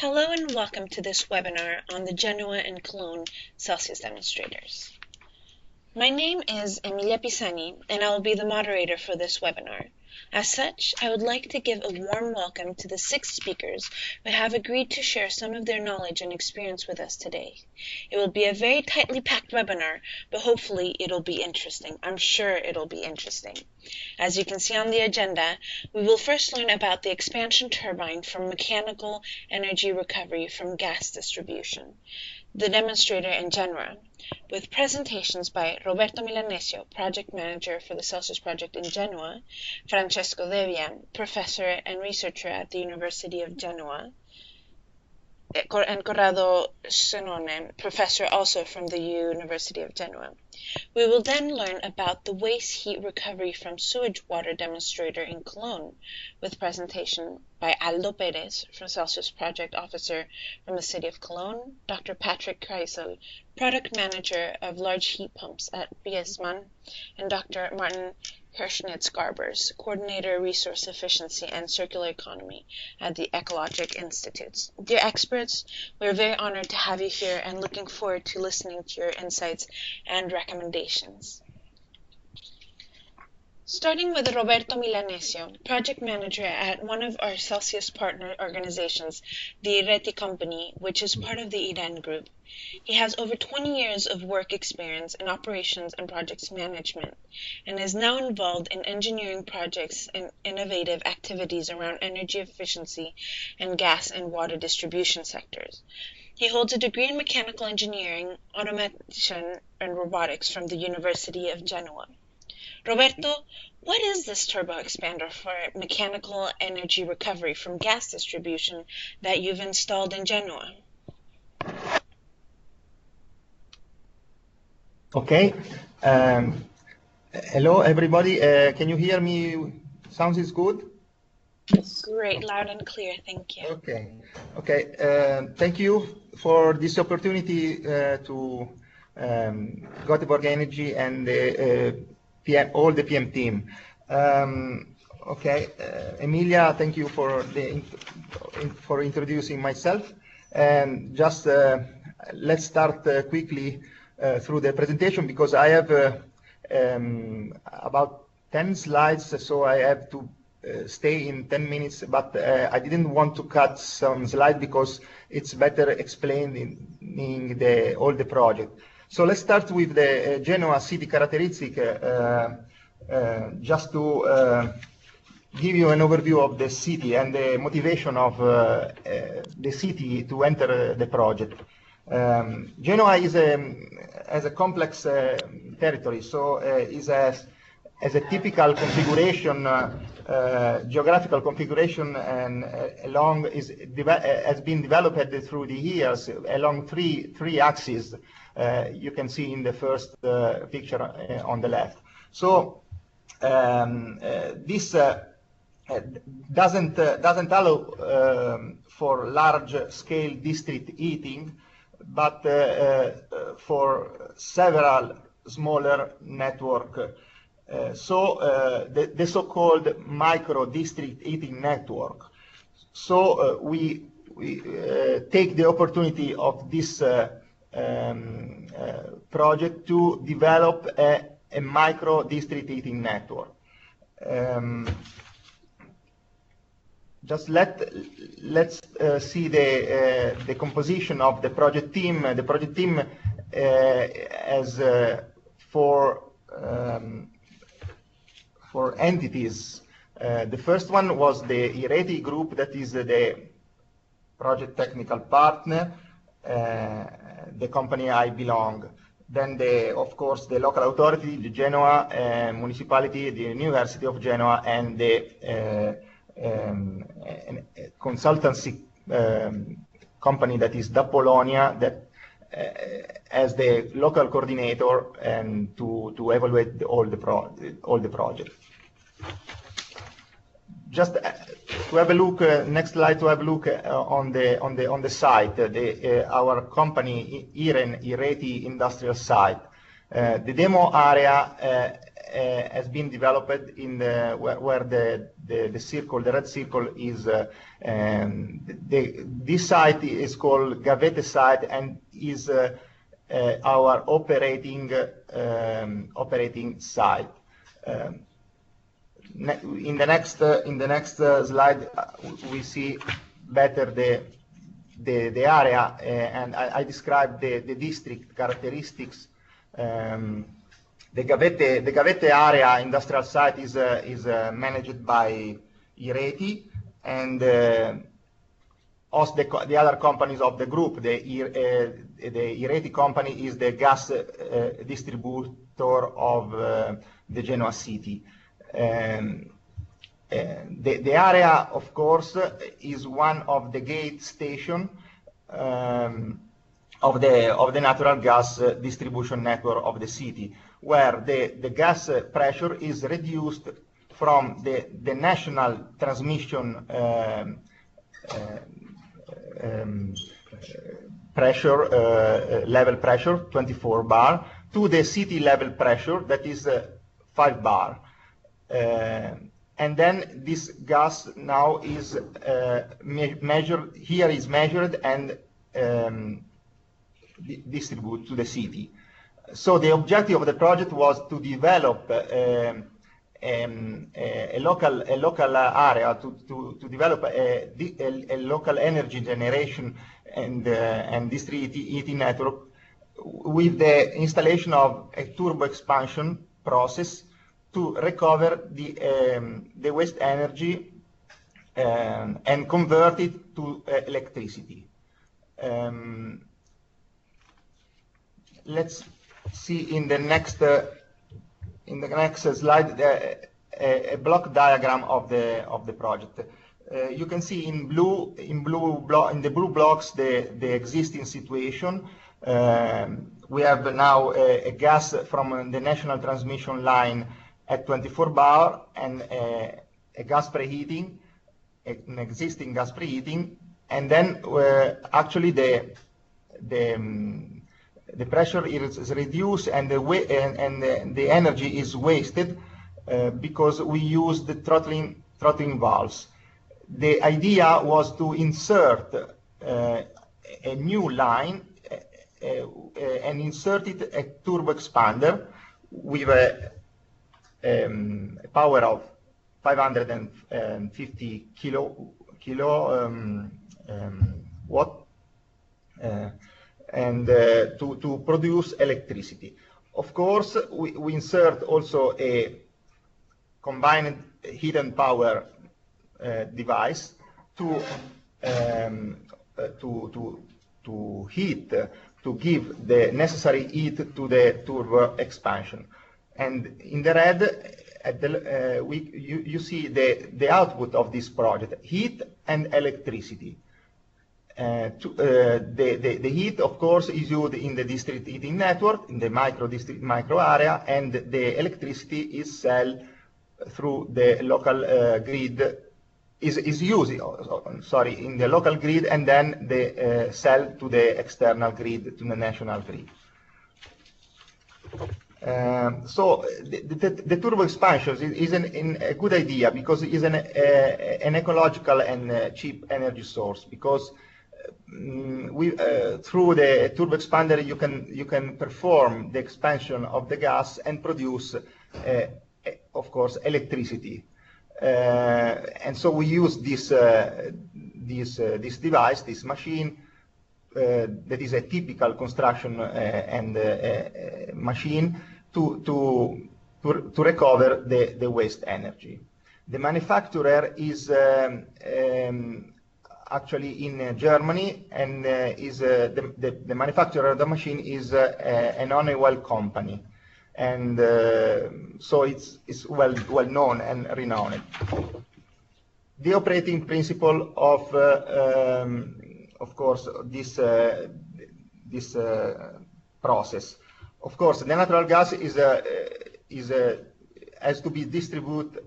Hello and welcome to this webinar on the Genoa and Cologne CELSIUS Demonstrators. My name is Emilia Pisani and I will be the moderator for this webinar. As such, I would like to give a warm welcome to the 6 speakers who have agreed to share some of their knowledge and experience with us today. It will be a very tightly packed webinar, but hopefully it'll be interesting. I'm sure it'll be interesting. As you can see on the agenda, we will first learn about the expansion turbine from mechanical energy recovery from gas distribution, the demonstrator in Genoa, with presentations by Roberto Milanesio, Project Manager for the CELSIUS project in Genoa, Francesco Devia, Professor and Researcher at the University of Genoa, and Corrado Senone, Professor also from the University of Genoa. We will then learn about the waste heat recovery from sewage water demonstrator in Cologne, with presentation by Aldo Perez, from CELSIUS Project Officer from the City of Cologne, Dr. Patrick Kreisel, Product Manager of Large Heat Pumps at Biesman, and Dr. Martin Hirschnitz-Garbers, Coordinator Resource Efficiency and Circular Economy at the Ecologic Institutes. Dear experts, we are very honored to have you here and looking forward to listening to your insights and recommendations. Starting with Roberto Milanesio, Project Manager at one of our CELSIUS partner organizations, the Reti Company, which is part of the IREN Group. He has over 20 years of work experience in operations and projects management, and is now involved in engineering projects and innovative activities around energy efficiency and gas and water distribution sectors. He holds a degree in mechanical engineering, automation, and robotics from the University of Genoa. Roberto, what is this turbo expander for mechanical energy recovery from gas distribution that you've installed in Genoa? Okay. Hello, everybody. Can you hear me? Sounds is good? Great, loud and clear. Thank you. Okay. Okay. Thank you for this opportunity to Göteborg Energy and all the PM team. Okay, Emilia, thank you for introducing myself. And just let's start quickly through the presentation, because I have about 10 slides, so I have to stay in 10 minutes, but I didn't want to cut some slides because it's better explained in all the project. So let's start with the Genoa city characteristic, just to give you an overview of the city and the motivation of the city to enter the project. Genoa has a complex territory, so has a typical configuration, geographical configuration, and has been developed through the years along three axes. You can see in the first picture on the left. So this doesn't allow for large-scale district heating, but for several smaller network. So the so-called micro-district heating network. So we take the opportunity of this project to develop a micro-district heating network. Just let's see the composition of the project team. The project team has four entities. The first one was the Reti group, that is the project technical partner, the company I belong. Then, of course, the local authority, the Genoa municipality, the University of Genoa, and the consultancy company that is Da Polonia, that as the local coordinator and to evaluate all the projects. Just to have a look, next slide, to have a look on the site, our company IREN, Reti Industrial Site. The demo area has been developed in where the circle, the red circle, is this site is called Gavete site and is our operating site. In the next slide, we see better the area, and I describe the district characteristics. The Gavete area industrial site is managed by Ireti, and also the other companies of the group. The Ireti company is the gas distributor of the Genoa city. The area, of course, is one of the gate station of the natural gas distribution network of the city, where the gas pressure is reduced from the national transmission level pressure, 24 bar, to the city level pressure, that is 5 bar. And then this gas now is measured, here is measured and distributed to the city. So the objective of the project was to develop a local area, to develop a local energy generation and district heating network with the installation of a turbo expansion process to recover the waste energy and convert it to electricity. Let's see in the next slide a block diagram of the project. You can see in the blue blocks the existing situation. We have now a gas from the national transmission line at 24 bar and a gas preheating, an existing gas preheating, and then actually the pressure is reduced and the energy is wasted because we use the throttling valves. The idea was to insert a new line and insert it a turbo expander with a power of 550 watt and to produce electricity. Of course, we insert also a combined heat and power device to give the necessary heat to the turbo expansion. And in the red, you see the output of this project: heat and electricity. The heat, of course, is used in the district heating network, in the micro area, and the electricity is sold through the local grid. Is used, in the local grid, and then the sell to the external grid, to the national grid. So the turbo expansion is a good idea because it is an ecological and cheap energy source, because through the turbo expander you can perform the expansion of the gas and produce, of course, electricity. And so we use this device, this machine, that is a typical construction and machine to recover the waste energy. The manufacturer is actually in Germany, and the manufacturer of the machine is an Honeywell company, and so it's well known and renowned. The operating principle of course, this process. Of course, the natural gas has to be distributed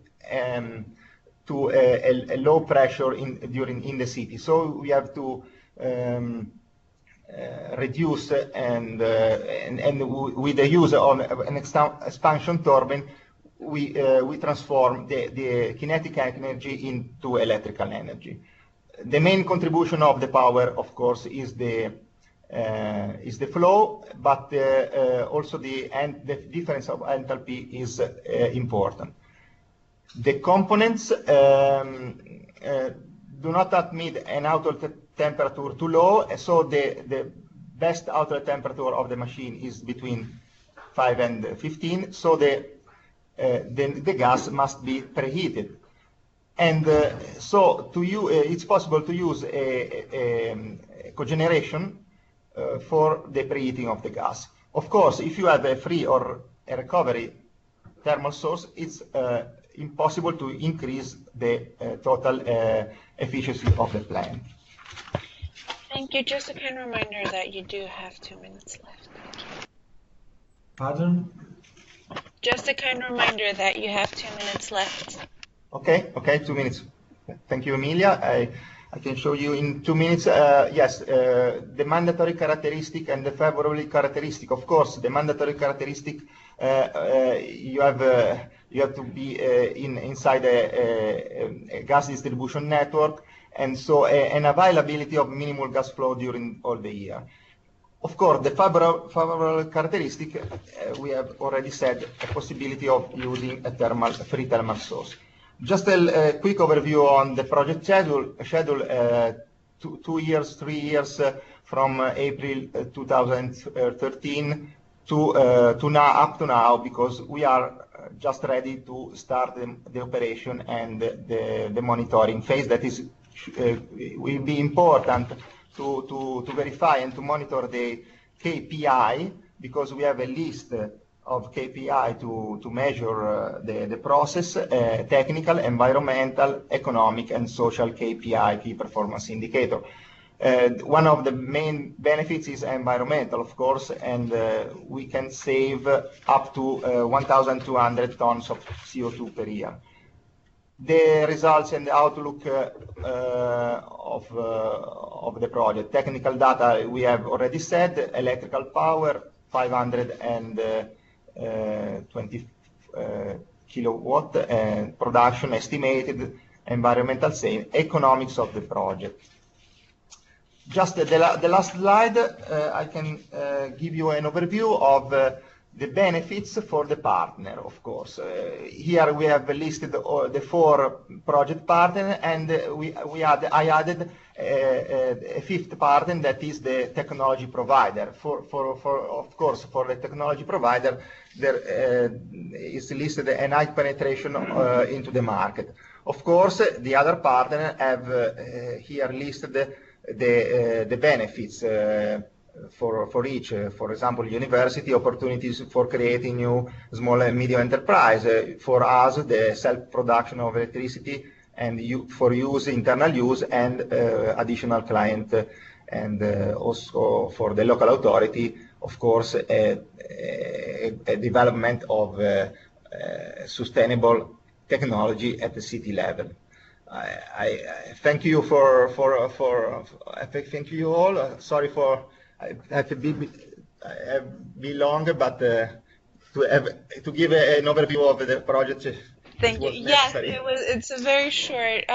to a low pressure in the city. So we have to reduce and with the use of an expansion turbine, we transform the kinetic energy into electrical energy. The main contribution of the power, of course, is the flow, but also the difference of enthalpy is important. The components do not admit an outlet temperature too low, so the best outlet temperature of the machine is between 5 and 15, so the gas must be preheated. And so it's possible to use a cogeneration for the preheating of the gas. Of course, if you have a free or a recovery thermal source, it's impossible to increase the total efficiency of the plant. Thank you. Just a kind reminder that you do have 2 minutes left. Pardon? Just a kind reminder that you have 2 minutes left. Okay, 2 minutes. Thank you, Emilia. I can show you in 2 minutes. Yes, the mandatory characteristic and the favorable characteristic. Of course, the mandatory characteristic, you have to be inside a gas distribution network, and so an availability of minimal gas flow during all the year. Of course, the favorable characteristic, we have already said, a possibility of using a free thermal source. Just a quick overview on the project schedule. 2 years, 3 years from April 2013 to now, up to now, because we are just ready to start the operation and the monitoring phase. That is will be important to verify and to monitor the KPI, because we have a list of KPI to measure the process, technical, environmental, economic, and social KPI, key performance indicator. One of the main benefits is environmental, of course, and we can save up to 1,200 tons of CO2 per year. The results and the outlook of the project. Technical data we have already said. Electrical power 520 kilowatt, and production estimated, environmental same, economics of the project. Just the last slide, I can give you an overview of the benefits for the partner, of course. Here we have listed the 4 project partners, and I added a 5th partner, that is the technology provider. Of course, for the technology provider, there is listed a high penetration into the market. Of course, the other partner have here listed the benefits for each. For example, university opportunities for creating new small and medium enterprise. For us, the self-production of electricity and for use, internal use, and additional client, and also for the local authority, of course, a development of sustainable technology at the city level. I thank you I thank you all. Sorry for I have to be longer, but to give an overview of the project. Thank you. Yes, it's a very short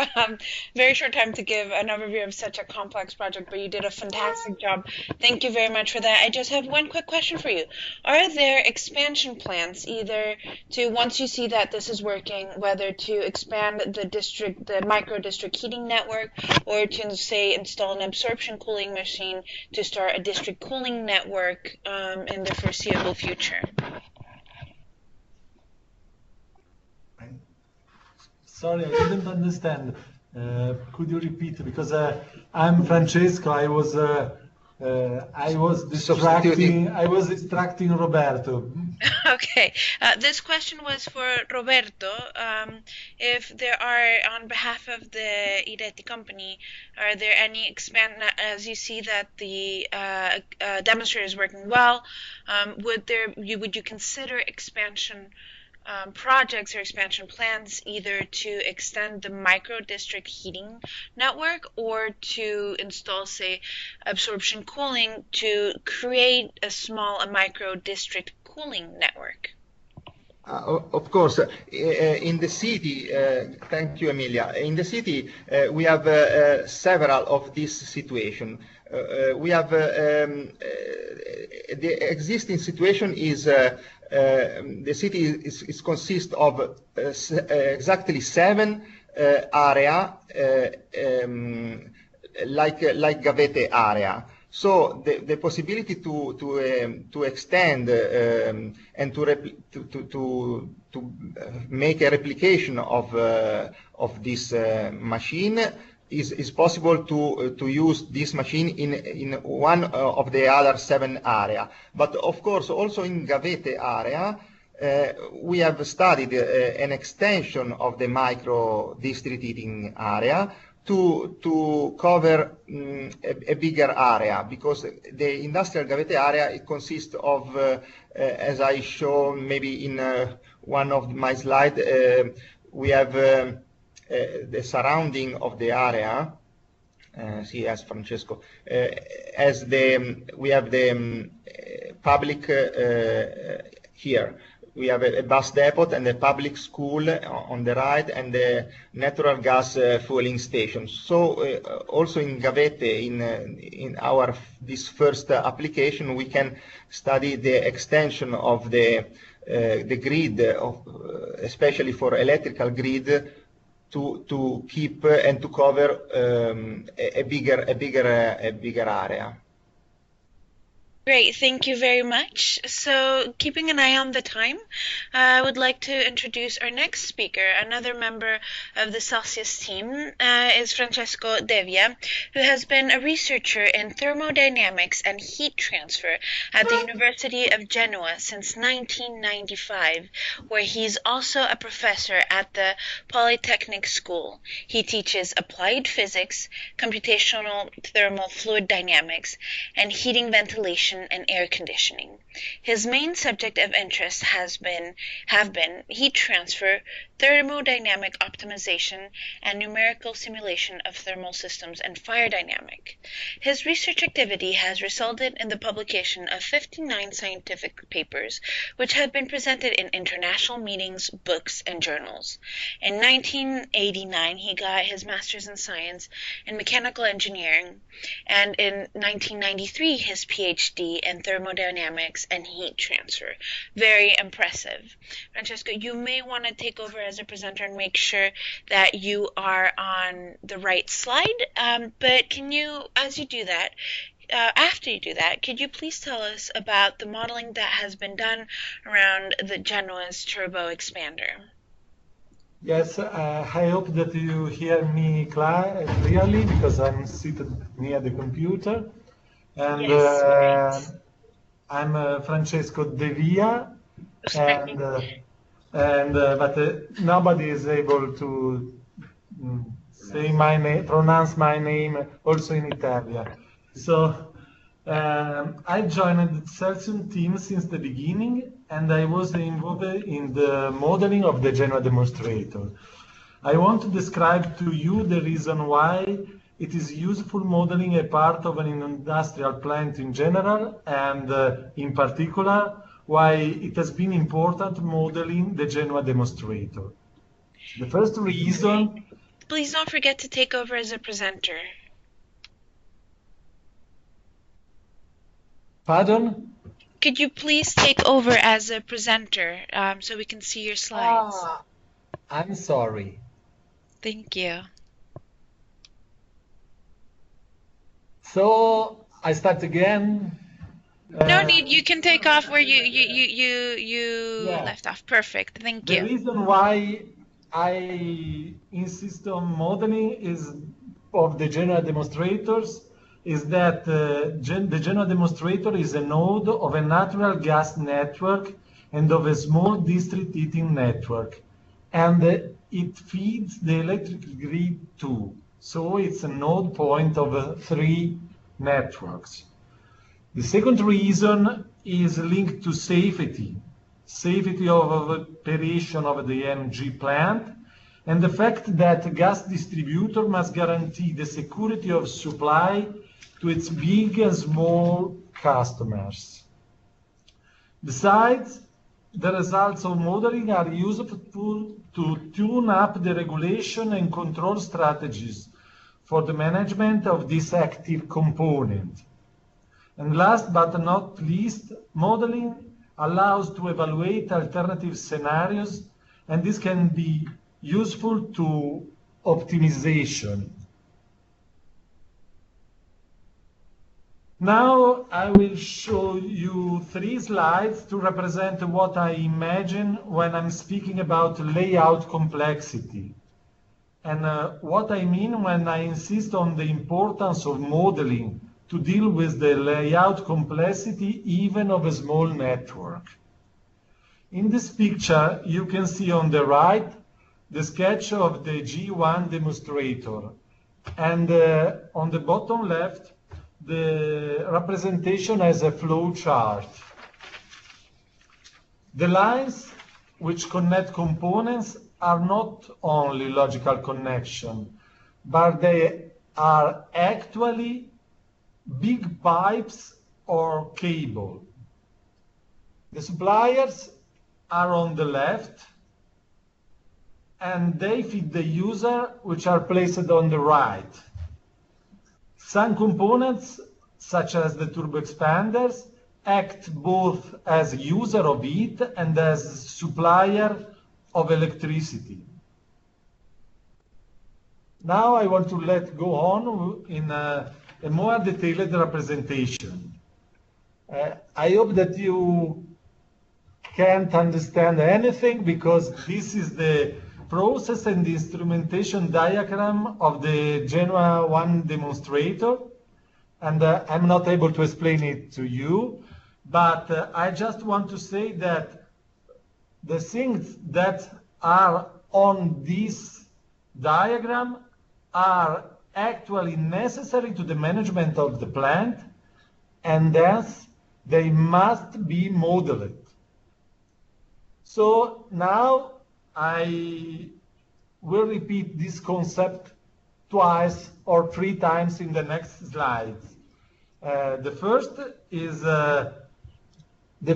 time to give an overview of such a complex project, but you did a fantastic job. Thank you very much for that. I just have one quick question for you. Are there expansion plans, either to, once you see that this is working, whether to expand the micro district heating network, or to, say, install an absorption cooling machine to start a district cooling network in the foreseeable future? Sorry, I didn't understand. Could you repeat? Because I'm Francesco. I was distracting Roberto. Okay. This question was for Roberto. If there are, on behalf of the IRETI company, are there any as you see that the demonstrator is working well, would you consider expansion projects or expansion plans, either to extend the micro district heating network or to install, say, absorption cooling to create a micro district cooling network? Of course, in the city, thank you, Emilia. In the city, we have several of these situations. We have the existing situation is the city is consists of exactly 7 area like Gavete area. So the possibility to extend and to make a replication of this machine is possible to use this machine in one of the other 7 area. But of course, also in Gavete area, we have studied an extension of the micro district heating area to cover a bigger area, because the industrial Gavete area, it consists of, as I show maybe in one of my slides, we have the surrounding of the area. See, as Francesco, as we have the public here. We have a bus depot and a public school on the right, and the natural gas fueling station. So also in Gavete, in our this first application, we can study the extension of the grid, especially for electrical grid, to keep and to cover a bigger area. Great, thank you very much. So, keeping an eye on the time, I would like to introduce our next speaker. Another member of the CELSIUS team is Francesco Devia, who has been a researcher in thermodynamics and heat transfer at the University of Genoa since 1995, where he's also a professor at the Polytechnic School. He teaches applied physics, computational thermal fluid dynamics, and heating, ventilation, and air conditioning. His main subject of interest have been heat transfer, thermodynamic optimization, and numerical simulation of thermal systems and fire dynamic. His research activity has resulted in the publication of 59 scientific papers, which have been presented in international meetings, books, and journals. In 1989, he got his master's in science in mechanical engineering, and in 1993, his PhD in thermodynamics and heat transfer. Very impressive. Francesco, you may want to take over as a presenter and make sure that you are on the right slide. But can you, as you do that, after you do that, could you please tell us about the modeling that has been done around the Genoa's turbo expander? Yes, I hope that you hear me clearly, because I'm seated near the computer. And Yes, right. I'm Francesco Devia, but nobody is able to say my name, pronounce my name also in Italian. So I joined the CELSIUS team since the beginning, and I was involved in the modeling of the Genoa demonstrator. I want to describe to you the reason why it is useful modeling a part of an industrial plant in general, and in particular, why it has been important modeling the Genoa demonstrator. The first reason... Please don't forget to take over as a presenter. Pardon? Could you please take over as a presenter so we can see your slides? I'm sorry. Thank you. So I start again. No need. You can take off where you left off. Perfect. Thank you. The reason why I insist on modeling of the Genoa demonstrators is that the Genoa demonstrator is a node of a natural gas network and of a small district heating network, and it feeds the electric grid too. So it's a node point of 3 networks. The second reason is linked to safety of operation of the MG plant, and the fact that a gas distributor must guarantee the security of supply to its big and small customers. Besides, the results of modeling are useful to tune up the regulation and control strategies for the management of this active component. And last but not least, modeling allows to evaluate alternative scenarios, and this can be useful to optimization. Now I will show you 3 slides to represent what I imagine when I'm speaking about layout complexity, and what I mean when I insist on the importance of modeling to deal with the layout complexity even of a small network. In this picture, you can see on the right the sketch of the G1 demonstrator, and on the bottom left, the representation as a flow chart. The lines which connect components are not only logical connection, but they are actually big pipes or cable. The suppliers are on the left, and they feed the user, which are placed on the right. Some components, such as the turbo expanders, act both as user of heat and as supplier of electricity. Now I want to go on in a more detailed representation. I hope that you can't understand anything, because this is the process and the instrumentation diagram of the Genoa 1 demonstrator, and I'm not able to explain it to you, but I just want to say that the things that are on this diagram are actually necessary to the management of the plant, and thus they must be modeled. So now I will repeat this concept twice or 3 times in the next slides. The first is the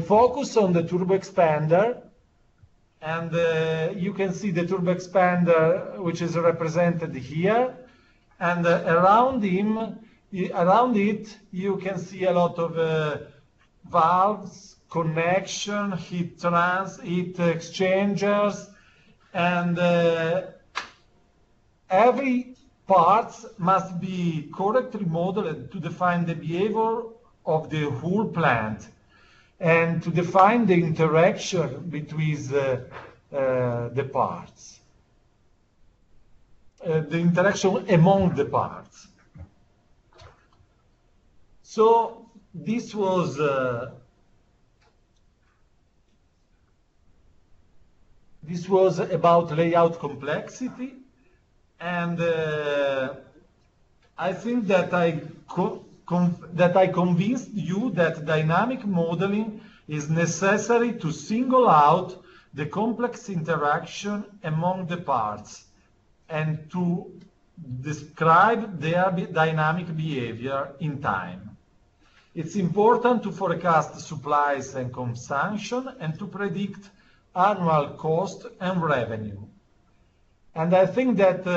focus on the turbo expander, and you can see the turbo expander, which is represented here, and around it you can see a lot of valves, connection, heat exchangers, and every part must be correctly modeled to define the behavior of the whole plant and to define the interaction between the parts, the interaction among the parts. So this was about layout complexity, and I think that I convinced you that dynamic modeling is necessary to single out the complex interaction among the parts and to describe their dynamic behavior in time. It's important to forecast supplies and consumption and to predict annual cost and revenue. And I think that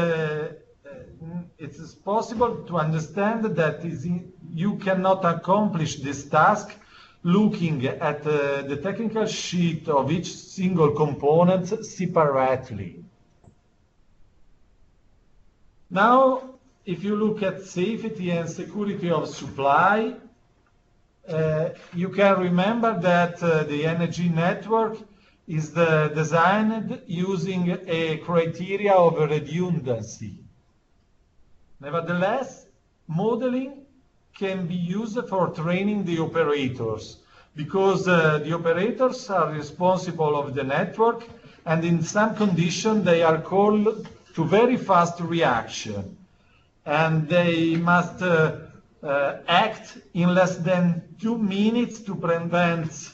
it is possible to understand that you cannot accomplish this task looking at the technical sheet of each single component separately. Now, if you look at safety and security of supply, you can remember that the energy network is designed using a criteria of redundancy. Nevertheless, modeling can be used for training the operators, because the operators are responsible of the network, and in some conditions they are called to very fast reaction, and they must act in less than 2 minutes to prevent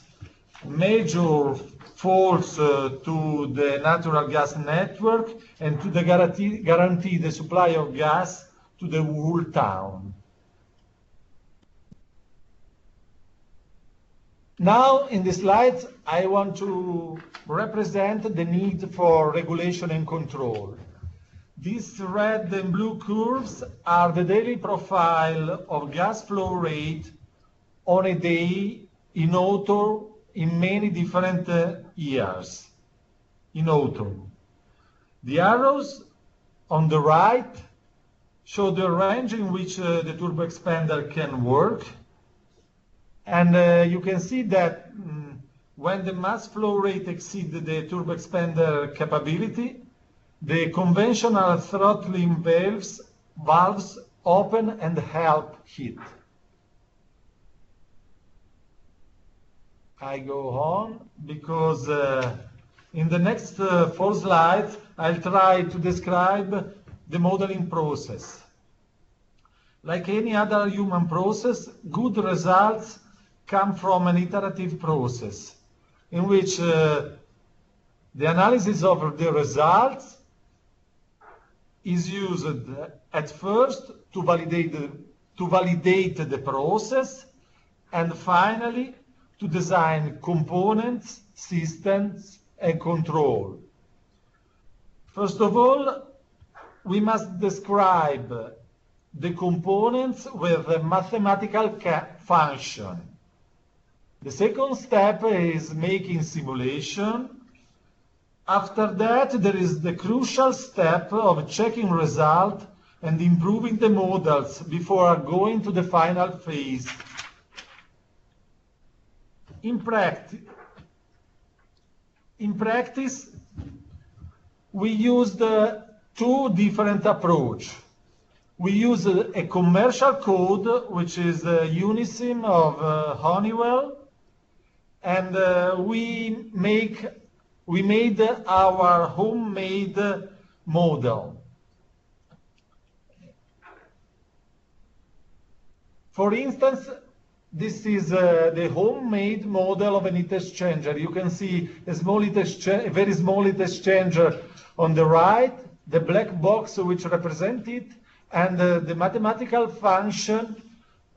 major faults to the natural gas network and to guarantee the supply of gas to the whole town. Now, in the slides, I want to represent the need for regulation and control. These red and blue curves are the daily profile of gas flow rate on a day in autumn in many different years in autumn. The arrows on the right show the range in which the turbo expander can work. And you can see that when the mass flow rate exceeds the turbo expander capability, the conventional throttling valves open and help heat. I go on because in the next 4 slides, I'll try to describe the modeling process. Like any other human process, good results come from an iterative process in which the analysis of the results is used at first to validate the process, and finally to design components, systems, and control. First of all, we must describe the components with a mathematical function. The second step is making simulation. After that, there is the crucial step of checking result and improving the models before going to the final phase. In practice, we used 2 different approaches. We use a commercial code, which is Unisim of Honeywell, and we made our homemade model. For instance, this is the homemade model of an heat exchanger. You can see a very small heat exchanger on the right, the black box which represents it, and the mathematical function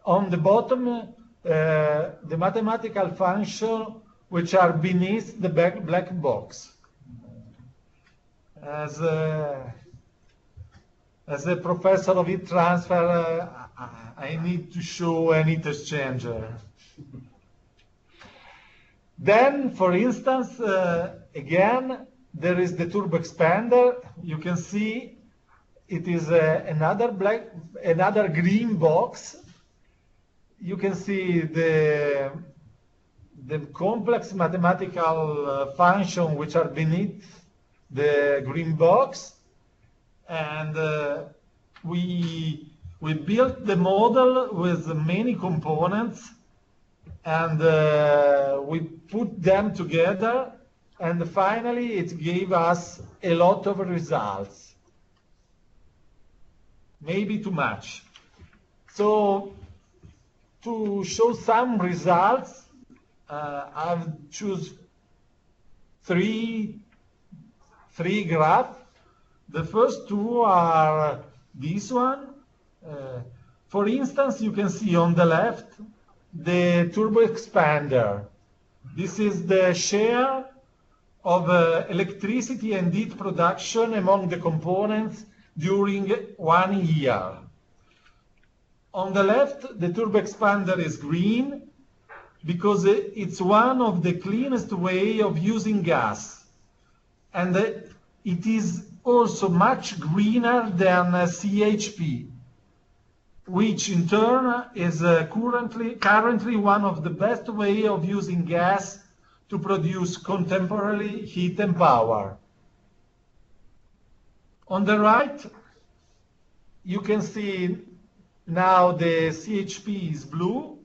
on the bottom, the mathematical function which are beneath the black box. As a professor of heat transfer, I need to show an heat exchanger. Then, for instance, again, there is the turbo expander. You can see it is another green box. You can see the complex mathematical function which are beneath the green box, and we built the model with many components, and we put them together, and finally it gave us a lot of results. Maybe too much. So to show some results, I've choose three graphs. The first 2 are this one. For instance, you can see on the left the turbo expander. This is the share of electricity and heat production among the components during 1 year. On the left, the turbo expander is green because it's one of the cleanest way of using gas. And it is also much greener than CHP, which in turn is currently one of the best way of using gas to produce contemporary heat and power. On the right, you can see now the CHP is blue,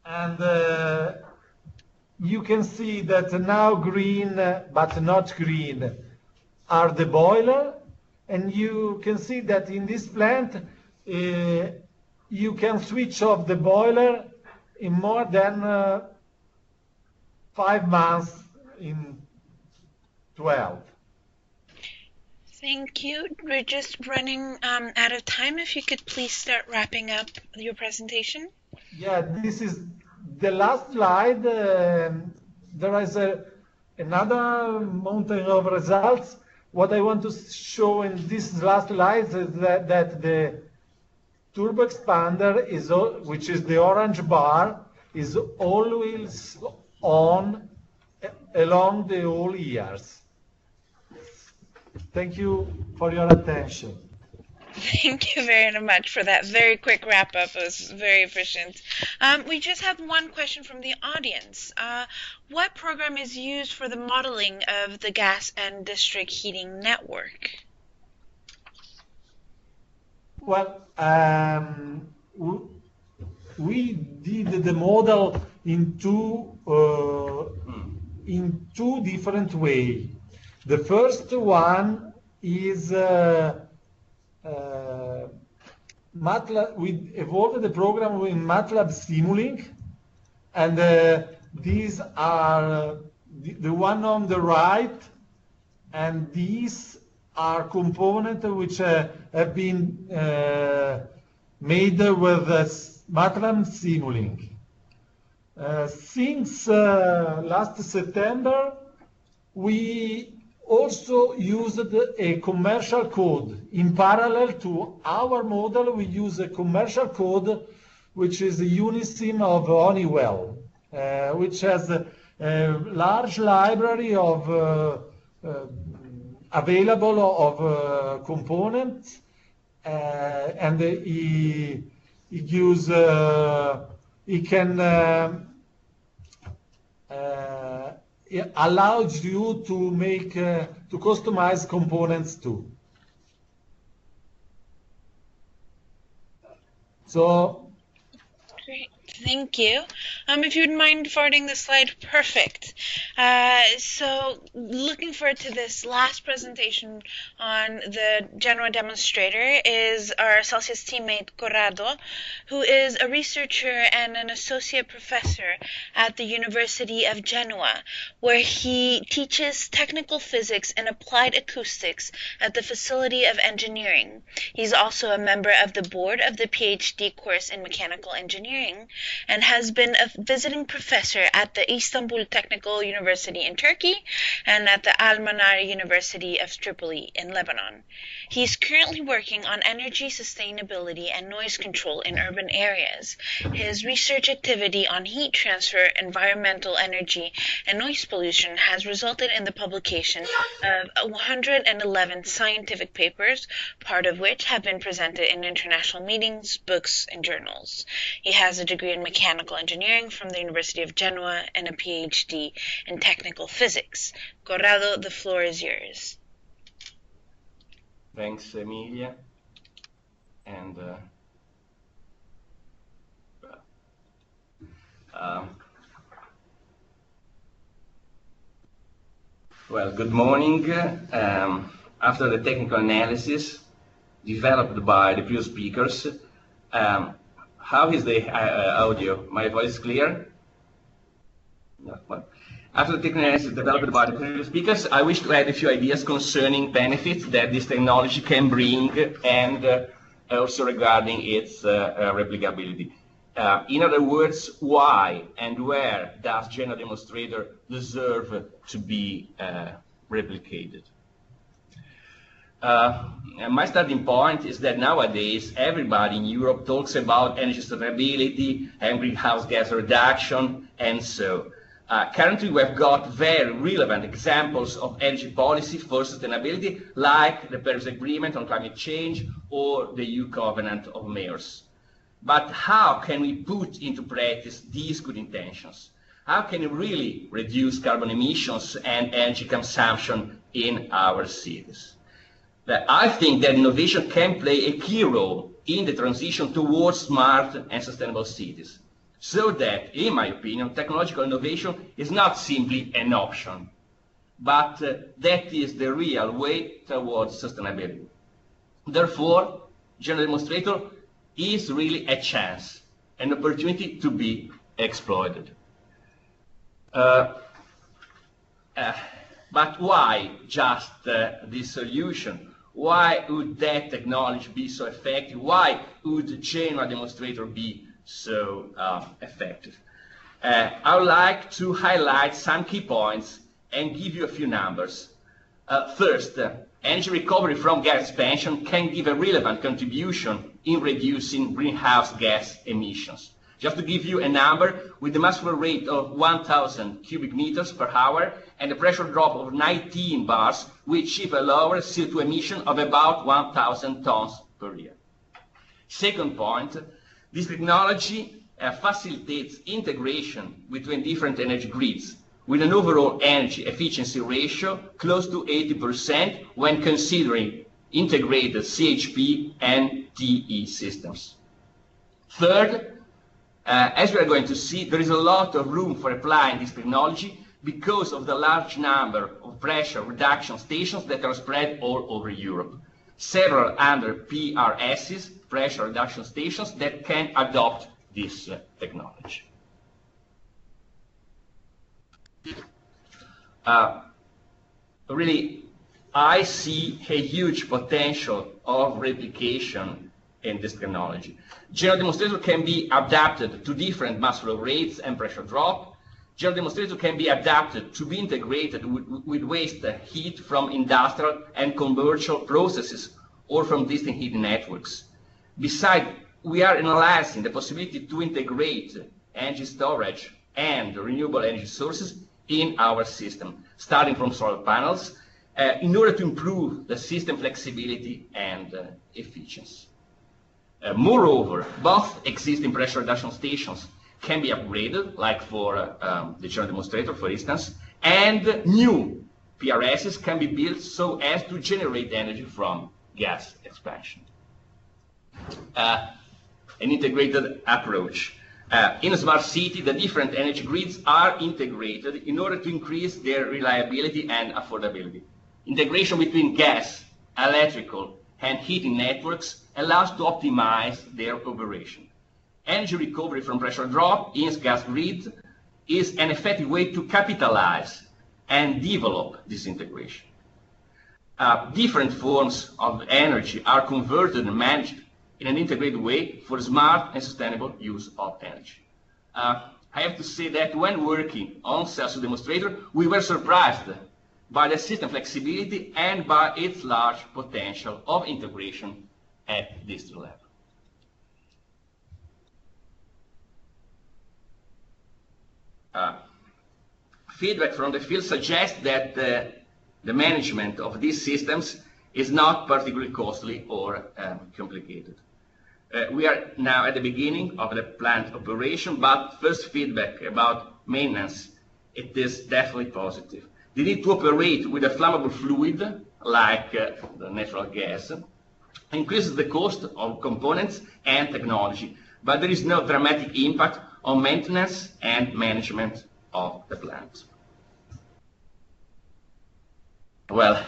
and you can see that now green, but not green, are the boiler. And you can see that in this plant, you can switch off the boiler in more than 5 months, in 12. Thank you. We're just running out of time. If you could please start wrapping up your presentation. Yeah, this is the last slide, there is another mountain of results. What I want to show in this last slide is that the turbo expander, which is the orange bar, is always on along the whole years. Thank you for your attention. Thank you very much for that very quick wrap-up. It was very efficient. We just have one question from the audience. What program is used for the modeling of the gas and district heating network? Well, we did the model in two different ways. The first one is MATLAB. We evolved the program in MATLAB Simulink, and these are the one on the right, and these are components which have been made with MATLAB Simulink. Since last September, we also used a commercial code. In parallel to our model, we use a commercial code, which is a Unisim of Honeywell, which has a large library of available of components, and it allows you to make to customize components too. So Great, thank you. If you'd mind forwarding the slide, perfect. So looking forward to this last presentation on the Genoa demonstrator is our CELSIUS teammate Corrado, who is a researcher and an associate professor at the University of Genoa, where he teaches technical physics and applied acoustics at the Faculty of Engineering. He's also a member of the board of the PhD course in mechanical engineering and has been a visiting professor at the Istanbul Technical University in Turkey and at the Al-Manar University of Tripoli in Lebanon. He's currently working on energy sustainability and noise control in urban areas. His research activity on heat transfer, environmental energy, and noise pollution has resulted in the publication of 111 scientific papers, part of which have been presented in international meetings, books, and journals. He has a degree in mechanical engineering from the University of Genoa and a PhD in technical physics. Corrado, the floor is yours. Thanks, Emilia. And well, good morning. After the technical analysis developed by the previous speakers, how is the audio? My voice is clear? No, well, after the technical analysis developed by the previous speakers, I wish to add a few ideas concerning benefits that this technology can bring, and also regarding its replicability. In other words, why and where does Genoa demonstrator deserve to be replicated? My starting point is that nowadays everybody in Europe talks about energy sustainability and greenhouse gas reduction, and so currently we have got very relevant examples of energy policy for sustainability, like the Paris Agreement on climate change or the EU Covenant of Mayors. But how can we put into practice these good intentions? How can we really reduce carbon emissions and energy consumption in our cities? I think that innovation can play a key role in the transition towards smart and sustainable cities, so that, in my opinion, technological innovation is not simply an option, but that is the real way towards sustainability. Therefore, Genoa demonstrator is really a chance, an opportunity to be exploited. But why just this solution? Why would that technology be so effective? Why would Genoa demonstrator be so effective? I would like to highlight some key points and give you a few numbers. First, energy recovery from gas expansion can give a relevant contribution in reducing greenhouse gas emissions. Just to give you a number, with the mass flow rate of 1,000 cubic meters per hour and a pressure drop of 19 bars, we achieve a lower CO2 emission of about 1,000 tons per year. Second point, this technology facilitates integration between different energy grids, with an overall energy efficiency ratio close to 80% when considering integrated CHP and TE systems. Third, as we are going to see, there is a lot of room for applying this technology because of the large number of pressure reduction stations that are spread all over Europe. Several under PRSs, pressure reduction stations, that can adopt this technology. Really, I see a huge potential of replication in this technology. Genoa demonstrator can be adapted to different mass flow rates and pressure drop. Genoa demonstrator can be adapted to be integrated with waste heat from industrial and commercial processes or from distant heating networks. Besides, we are analyzing the possibility to integrate energy storage and renewable energy sources in our system, starting from solar panels, in order to improve the system flexibility and efficiency. Moreover, both existing pressure reduction stations can be upgraded, like for the Genoa demonstrator, for instance, and new PRSs can be built so as to generate energy from gas expansion. An integrated approach. In a smart city, the different energy grids are integrated in order to increase their reliability and affordability. Integration between gas, electrical, and heating networks allows to optimize their operation. Energy recovery from pressure drop in gas grid is an effective way to capitalize and develop this integration. Different forms of energy are converted and managed in an integrated way for smart and sustainable use of energy. I have to say that when working on CELSIUS Demonstrator, we were surprised by the system flexibility and by its large potential of integration at district level. Feedback from the field suggests that the management of these systems is not particularly costly or complicated. We are now at the beginning of the plant operation, but first feedback about maintenance, it is definitely positive. They need to operate with a flammable fluid, like the natural gas, increases the cost of components and technology, but there is no dramatic impact on maintenance and management of the plant. Well,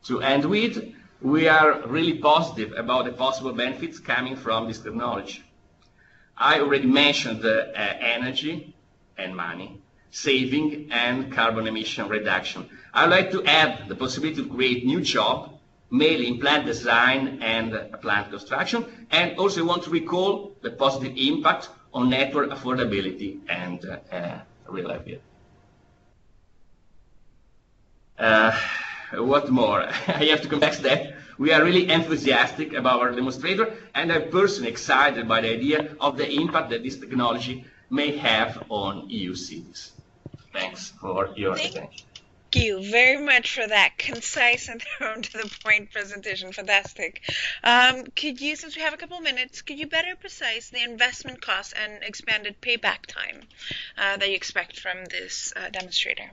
to end with, we are really positive about the possible benefits coming from this technology. I already mentioned the energy and money saving and carbon emission reduction. I would like to add the possibility to create new jobs, mainly in plant design and plant construction, and also want to recall the positive impact on network affordability and reliability. What more? I have to confess that we are really enthusiastic about our demonstrator, and I'm personally excited by the idea of the impact that this technology may have on EU cities. Thanks for your attention. Thank you very much for that concise and thrown to the point presentation. Fantastic. Could you, since we have a couple of minutes, could you better precise the investment cost and expanded payback time that you expect from this demonstrator?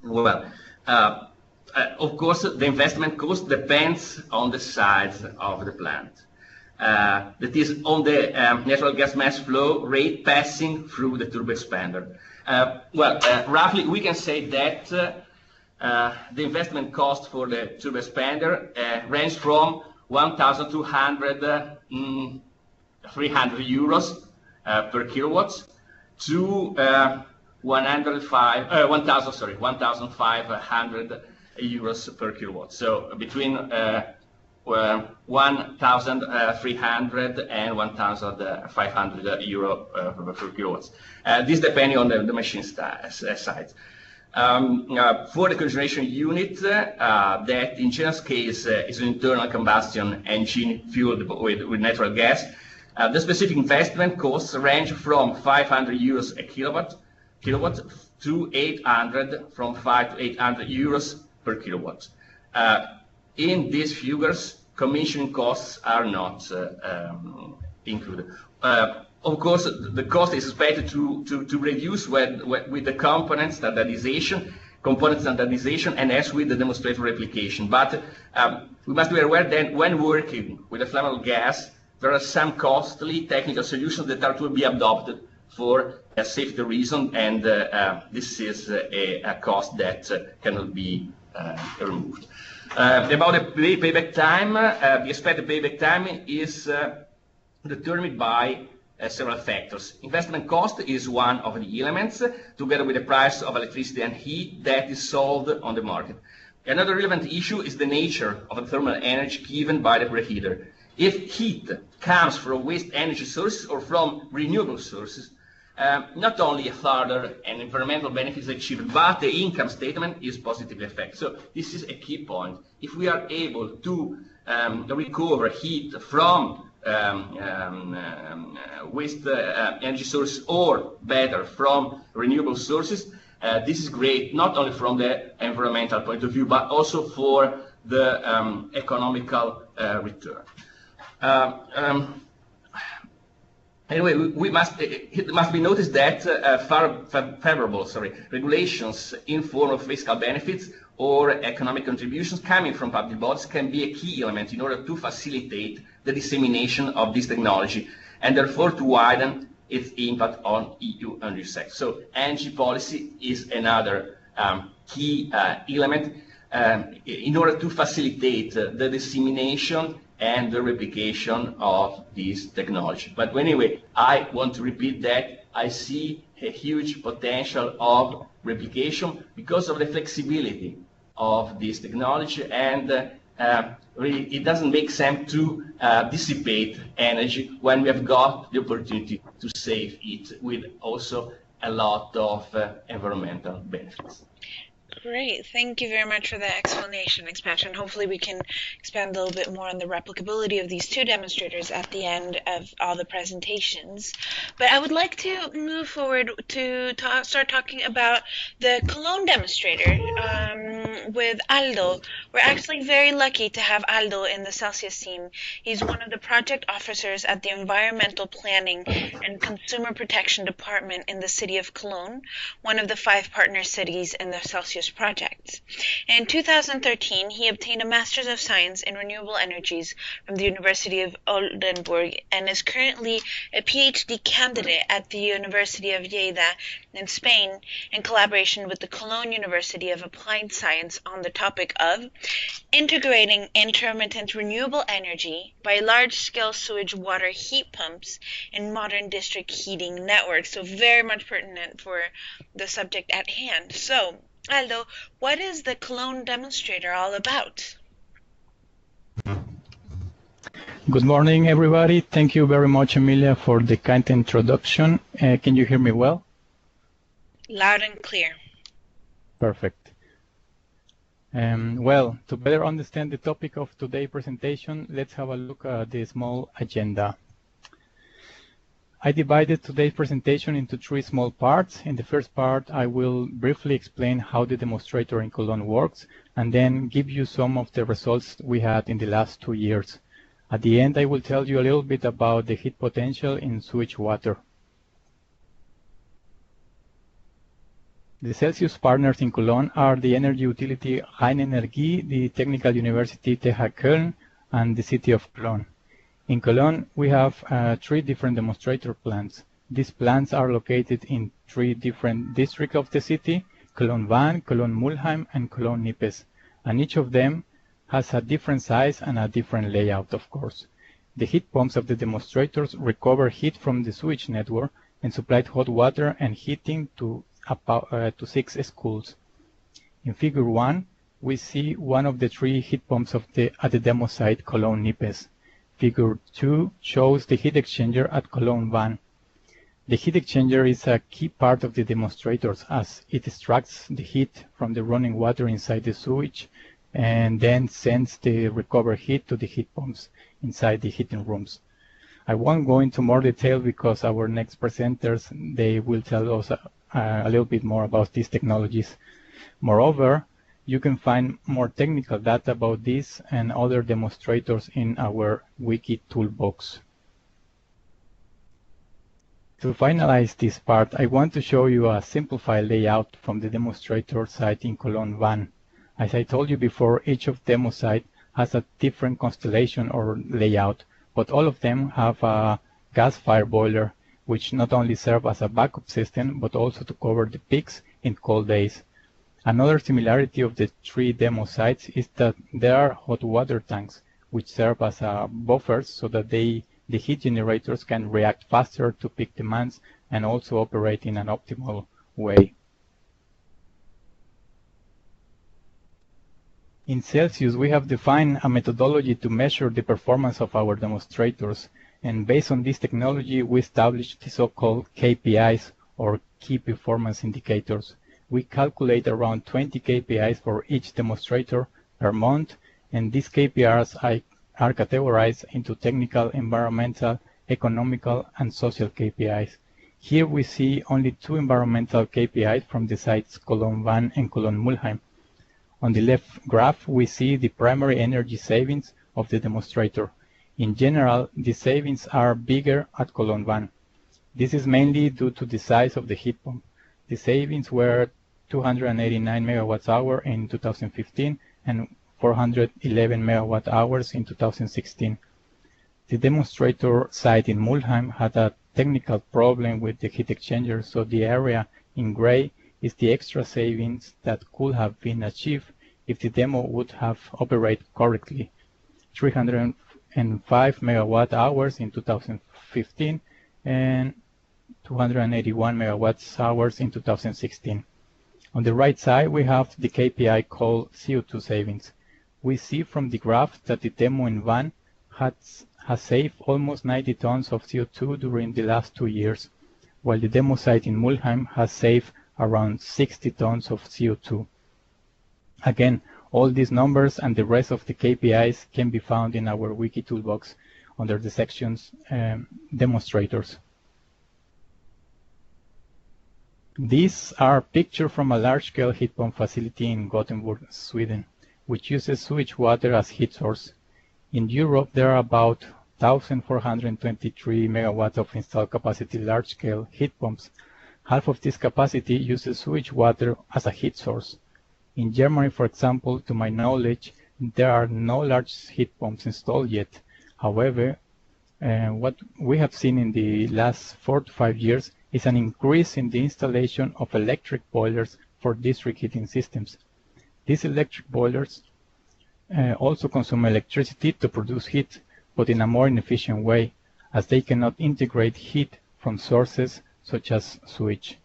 Well, of course, the investment cost depends on the size of the plant. That is on the natural gas mass flow rate passing through the turbo expander. Roughly, we can say that the investment cost for the turbo expander range from 1,200 300 euros per kilowatts to 1,500 euros per kilowatt. So between 1,300 and 1,500 euro per kilowatts. This depending on the machine size. For the cogeneration unit, that in Genoa's case is an internal combustion engine fueled with natural gas, the specific investment costs range from 500 euros a kilowatt to 800, from 5 to 800 euros per kilowatt. In these figures, commissioning costs are not included. Of course, the cost is expected to reduce with the component standardization, and as with the demonstrator replication. But we must be aware that when working with a flammable gas, there are some costly technical solutions that are to be adopted for a safety reason, and this is a cost that cannot be removed. About the payback time, the expected payback time is determined by several factors. Investment cost is one of the elements, together with the price of electricity and heat that is sold on the market. Another relevant issue is the nature of the thermal energy given by the preheater. If heat comes from waste energy sources or from renewable sources, not only a further and environmental benefit is achieved, but the income statement is positively affected. So this is a key point. If we are able to recover heat from waste energy sources, or better, from renewable sources, this is great, not only from the environmental point of view, but also for the economical return. Anyway, it must be noticed that favorable regulations in form of fiscal benefits or economic contributions coming from public bodies can be a key element in order to facilitate the dissemination of this technology, and therefore to widen its impact on EU energy sector. So energy policy is another key element in order to facilitate the dissemination and the replication of this technology. But anyway, I want to repeat that I see a huge potential of replication because of the flexibility of this technology, and really it doesn't make sense to dissipate energy when we have got the opportunity to save it with also a lot of environmental benefits. Great. Thank you very much for that expansion. Hopefully we can expand a little bit more on the replicability of these two demonstrators at the end of all the presentations. But I would like to move forward to start talking about the Cologne demonstrator with Aldo. We're actually very lucky to have Aldo in the CELSIUS team. He's one of the project officers at the Environmental Planning and Consumer Protection Department in the city of Cologne, one of the 5 partner cities in the CELSIUS projects. In 2013, he obtained a Master's of Science in Renewable Energies from the University of Oldenburg and is currently a PhD candidate at the University of Lleida in Spain in collaboration with the Cologne University of Applied Science on the topic of integrating intermittent renewable energy by large-scale sewage water heat pumps in modern district heating networks. So very much pertinent for the subject at hand. So Aldo, what is the Cologne demonstrator all about? Good morning, everybody. Thank you very much, Emilia, for the kind introduction. Can you hear me well? Loud and clear. Perfect. Well, to better understand the topic of today's presentation, let's have a look at the small agenda. I divided today's presentation into 3 small parts. In the first part, I will briefly explain how the demonstrator in Cologne works, and then give you some of the results we had in the last 2 years. At the end, I will tell you a little bit about the heat potential in sewage water. The CELSIUS partners in Cologne are the energy utility Rheinenergie, the Technical University TH Köln, and the city of Cologne. In Cologne, we have 3 different demonstrator plants. These plants are located in 3 different districts of the city: Cologne-Wann, Cologne-Mulheim, and Cologne-Nippes, and each of them has a different size and a different layout, of course. The heat pumps of the demonstrators recover heat from the sewage network and supply hot water and heating to 6 schools. In Figure 1, we see one of the 3 heat pumps at the demo site Cologne Nipes. Figure 2 shows the heat exchanger at Cologne 1. The heat exchanger is a key part of the demonstrators as it extracts the heat from the running water inside the sewage and then sends the recovered heat to the heat pumps inside the heating rooms. I won't go into more detail because our next presenters, they will tell us a little bit more about these technologies. Moreover, you can find more technical data about this and other demonstrators in our wiki toolbox. To finalize this part, I want to show you a simplified layout from the demonstrator site in Cologne 1. As I told you before, each of demo site has a different constellation or layout, but all of them have a gas-fired boiler, which not only serves as a backup system, but also to cover the peaks in cold days. Another similarity of the 3 demo sites is that there are hot water tanks, which serve as buffers so that the heat generators can react faster to peak demands and also operate in an optimal way. In Celsius, we have defined a methodology to measure the performance of our demonstrators, and based on this technology, we established the so-called KPIs, or Key Performance Indicators. We calculate around 20 KPIs for each demonstrator per month, and these KPIs are categorized into technical, environmental, economical, and social KPIs. Here we see only 2 environmental KPIs from the sites Cologne 1 and Cologne Mulheim. On the left graph, we see the primary energy savings of the demonstrator. In general, the savings are bigger at Cologne 1. This is mainly due to the size of the heat pump. The savings were 289 megawatt-hour in 2015 and 411 megawatt-hours in 2016. The demonstrator site in Mulheim had a technical problem with the heat exchanger, so the area in gray is the extra savings that could have been achieved if the demo would have operated correctly. 305 megawatt-hours in 2015 and 281 megawatt-hours in 2016. On the right side, we have the KPI called CO2 savings. We see from the graph that the demo in Van has saved almost 90 tons of CO2 during the last 2 years, while the demo site in Mulheim has saved around 60 tons of CO2. Again, all these numbers and the rest of the KPIs can be found in our wiki toolbox under the sections Demonstrators. These are pictures from a large-scale heat pump facility in Gothenburg, Sweden, which uses sewage water as heat source. In Europe, there are about 1,423 megawatts of installed capacity large-scale heat pumps. Half of this capacity uses sewage water as a heat source. In Germany, for example, to my knowledge, there are no large heat pumps installed yet. However, what we have seen in the last 4 to 5 years is an increase in the installation of electric boilers for district heating systems. These electric boilers also consume electricity to produce heat, but in a more inefficient way, as they cannot integrate heat from sources such as sewage.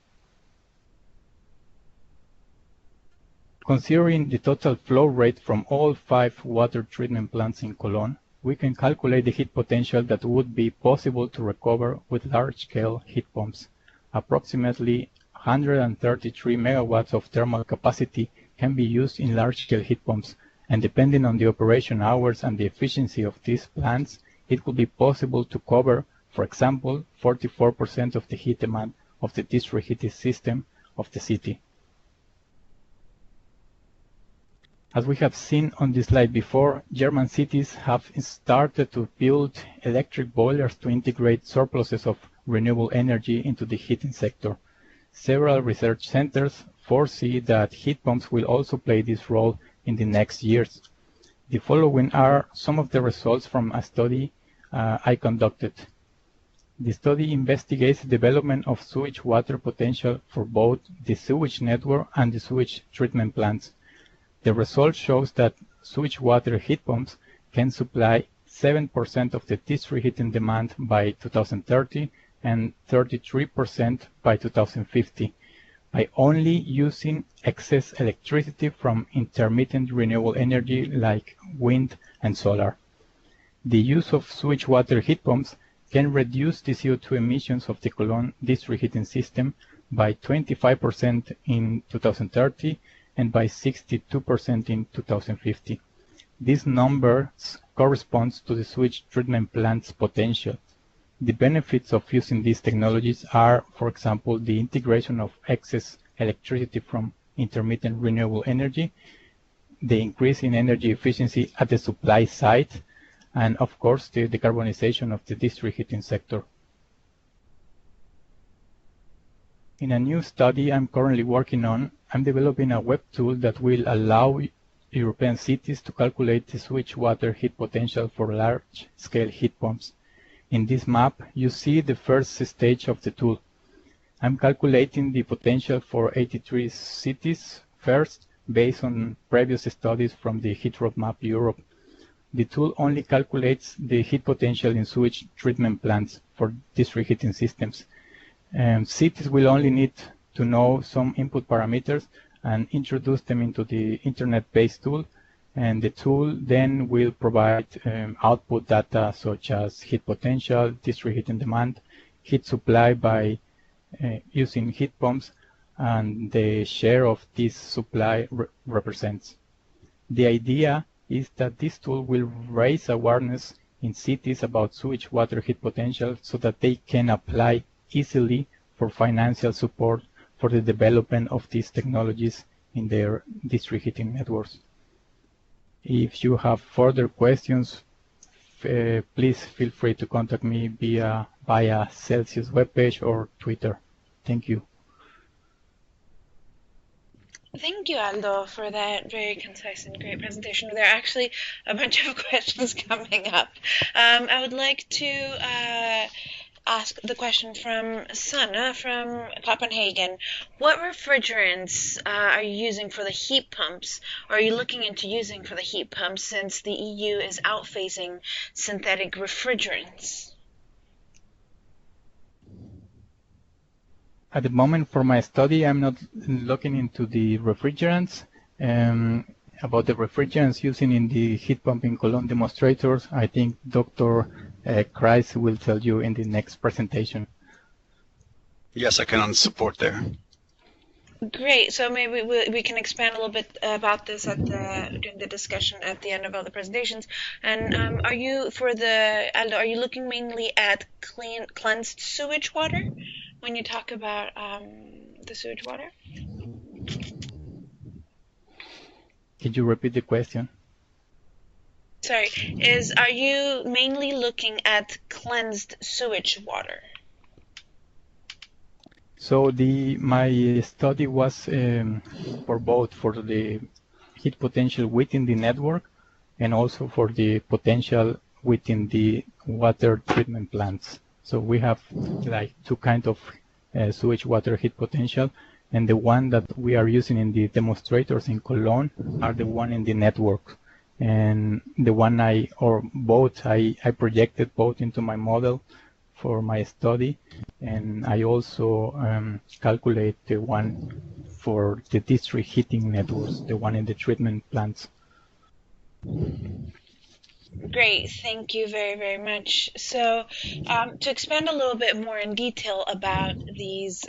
Considering the total flow rate from all 5 water treatment plants in Cologne, we can calculate the heat potential that would be possible to recover with large-scale heat pumps. Approximately 133 megawatts of thermal capacity can be used in large-scale heat pumps, and depending on the operation hours and the efficiency of these plants, it could be possible to cover, for example, 44% of the heat demand of the district heating system of the city. As we have seen on this slide before, German cities have started to build electric boilers to integrate surpluses of renewable energy into the heating sector. Several research centers foresee that heat pumps will also play this role in the next years. The following are some of the results from a study I conducted. The study investigates the development of sewage water potential for both the sewage network and the sewage treatment plants. The result shows that sewage water heat pumps can supply 7% of the district heating demand by 2030 and 33% by 2050. by only using excess electricity from intermittent renewable energy like wind and solar. The use of sewage water heat pumps can reduce the CO2 emissions of the Cologne district heating system by 25% in 2030 and by 62% in 2050. These numbers corresponds to the sewage treatment plant's potential. The benefits of using these technologies are, for example, the integration of excess electricity from intermittent renewable energy, the increase in energy efficiency at the supply side, and of course the decarbonization of the district heating sector. In a new study I'm currently working on, I'm developing a web tool that will allow European cities to calculate the sewage water heat potential for large-scale heat pumps. In this map, you see the first stage of the tool. I'm calculating the potential for 83 cities first, based on previous studies from the Heat Roadmap Europe. The tool only calculates the heat potential in sewage treatment plants for district heating systems. Cities will only need to know some input parameters and introduce them into the internet-based tool, and the tool then will provide output data such as heat potential, district heating demand, heat supply by using heat pumps, and the share of this supply represents. The idea is that this tool will raise awareness in cities about sewage water heat potential so that they can apply easily for financial support for the development of these technologies in their district heating networks. If you have further questions, please feel free to contact me via CELSIUS webpage or Twitter. Thank you. Thank you, Aldo, for that very concise and great presentation. There are actually a bunch of questions coming up. I would like to ask the question from Sanna from Copenhagen. What refrigerants are you using for the heat pumps? Or are you looking into using for the heat pumps since the EU is outphasing synthetic refrigerants? At the moment for my study, I'm not looking into the refrigerants. About the refrigerants using in the heat pump in Cologne demonstrators, I think Dr. Kreis will tell you in the next presentation. Yes, I can support there. Great. So maybe we can expand a little bit about this during the discussion at the end of all the presentations. And are you, Aldo, are you looking mainly at cleansed sewage water when you talk about the sewage water? Can you repeat the question? Sorry, are you mainly looking at cleansed sewage water? So my study was for both, for the heat potential within the network and also for the potential within the water treatment plants. So we have like two kinds of sewage water heat potential, and the one that we are using in the demonstrators in Cologne are the one in the network. And the one I projected both into my model for my study, and I also calculate the one for the district heating networks, the one in the treatment plants. Great, thank you very, very much. So to expand a little bit more in detail about these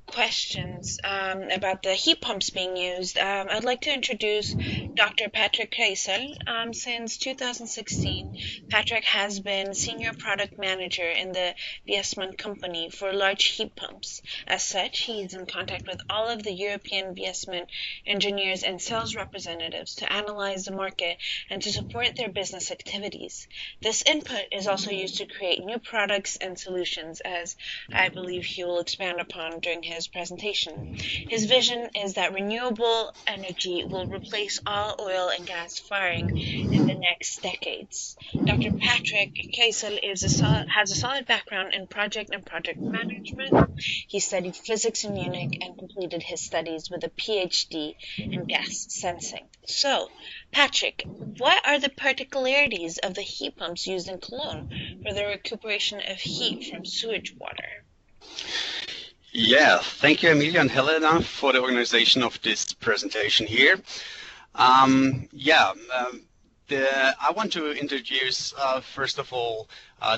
questions about the heat pumps being used, I'd like to introduce Dr. Patrick Kreisel. Since 2016, Patrick has been Senior Product Manager in the Viessmann company for large heat pumps. As such, he is in contact with all of the European Viessmann engineers and sales representatives to analyze the market and to support their business activities. This input is also used to create new products and solutions, as I believe he will expand upon during his presentation. His vision is that renewable energy will replace all oil and gas firing in the next decades. Dr. Patrick Kreisel has a solid background in project management. He studied physics in Munich and completed his studies with a PhD in gas sensing. So, Patrick, what are the particularities of the heat pumps used in Cologne for the recuperation of heat from sewage water? Yeah, thank you, Emilia and Helena, for the organization of this presentation here. I want to introduce, first of all,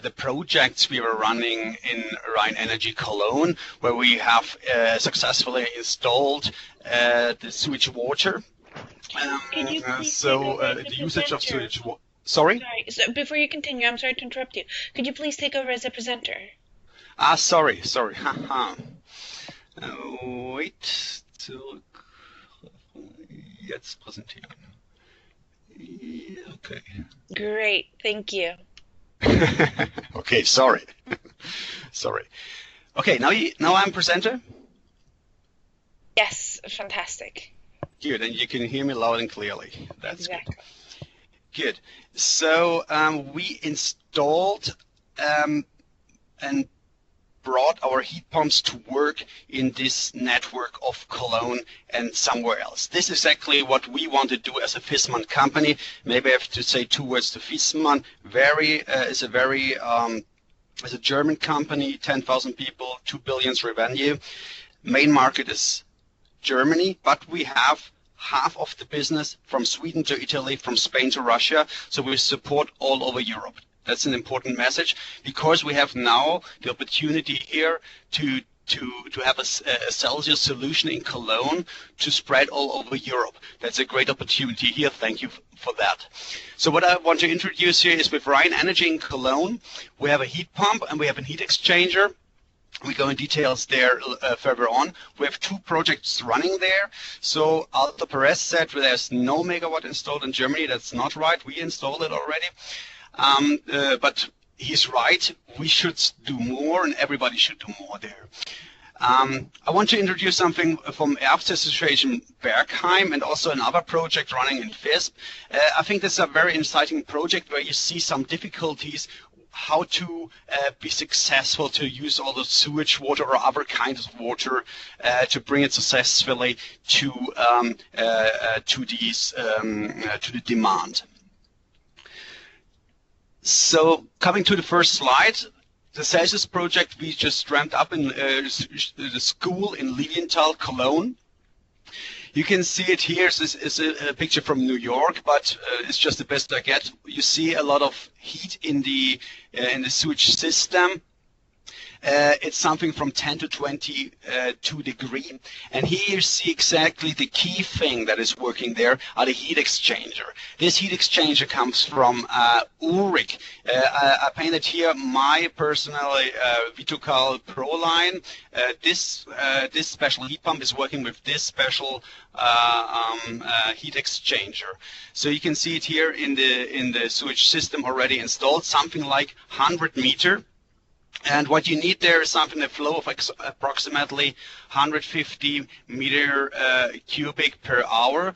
the projects we were running in Rhine Energy Cologne, where we have successfully installed the sewage water. Could you please The usage of sewage water. Sorry? Sorry, so before you continue, I'm sorry to interrupt you. Could you please take over as a presenter? Sorry. Haha. Wait. Jetzt präsentieren. Okay. Great, thank you. Okay, sorry. Okay, now I'm presenter. Yes, fantastic. Good, and you can hear me loud and clearly. That's Exactly. Good. So we installed and brought our heat pumps to work in this network of Cologne and somewhere else. This is exactly what we want to do as a Fissmann company. Maybe I have to say two words to Fissmann. Is a German company, 10,000 people, 2 billion revenue. Main market is Germany, but we have half of the business from Sweden to Italy, from Spain to Russia, so we support all over Europe. That's an important message, because we have now the opportunity here to have a CELSIUS solution in Cologne to spread all over Europe. That's a great opportunity here. Thank you for that. So what I want to introduce here is with Rhine Energy in Cologne, we have a heat pump and we have a heat exchanger. We go in details there further on. We have two projects running there. So Alto Perez said there's no megawatt installed in Germany. That's not right. We installed it already. But he's right. We should do more, and everybody should do more there. I want to introduce something from Erbs Association Bergheim and also another project running in FISP. I think this is a very exciting project where you see some difficulties how to be successful to use all the sewage water or other kinds of water to bring it successfully to the demand. So coming to the first slide, the CELSIUS project we just ramped up in the school in Lilienthal, Cologne. You can see it here. This is a picture from New York, but it's just the best I get. You see a lot of heat in the sewage system. It's something from 10 to 22 degrees. And here you see exactly the key thing that is working there are the heat exchanger. This heat exchanger comes from Ulrich. I painted here my personally Vitocal Pro line. This special heat pump is working with this special heat exchanger. So you can see it here in the sewage system already installed, something like 100 meter. And what you need there is something, a flow of approximately 150 meter cubic per hour.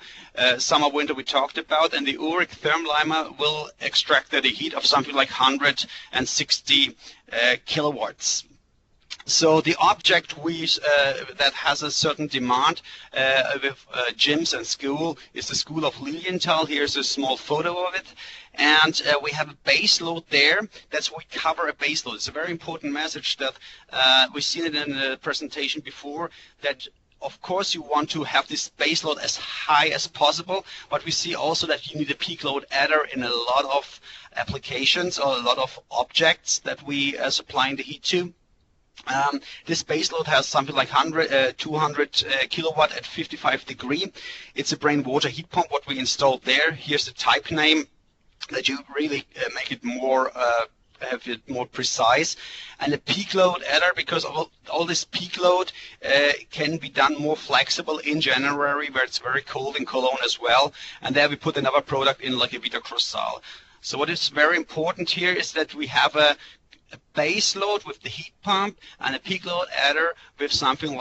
Summer, winter we talked about, and the Ulrich thermalimer will extract the heat of something like 160 kilowatts. So the object that has a certain demand with gyms and school is the school of Lilienthal. Here's a small photo of it. And we have a base load there. That's what we cover a base load. It's a very important message that we've seen it in the presentation before, that of course you want to have this base load as high as possible, but we see also that you need a peak load adder in a lot of applications or a lot of objects that we are supplying the heat to. This base load has something like 200 kilowatt at 55 degrees. It's a brain water heat pump, what we installed there. Here's the type name that you really make it more have it more precise, and a peak load adder, because all this peak load can be done more flexible in January, where it's very cold in Cologne as well, and there we put another product in, like a Vita Crosal. So what is very important here is that we have a base load with the heat pump and a peak load adder with something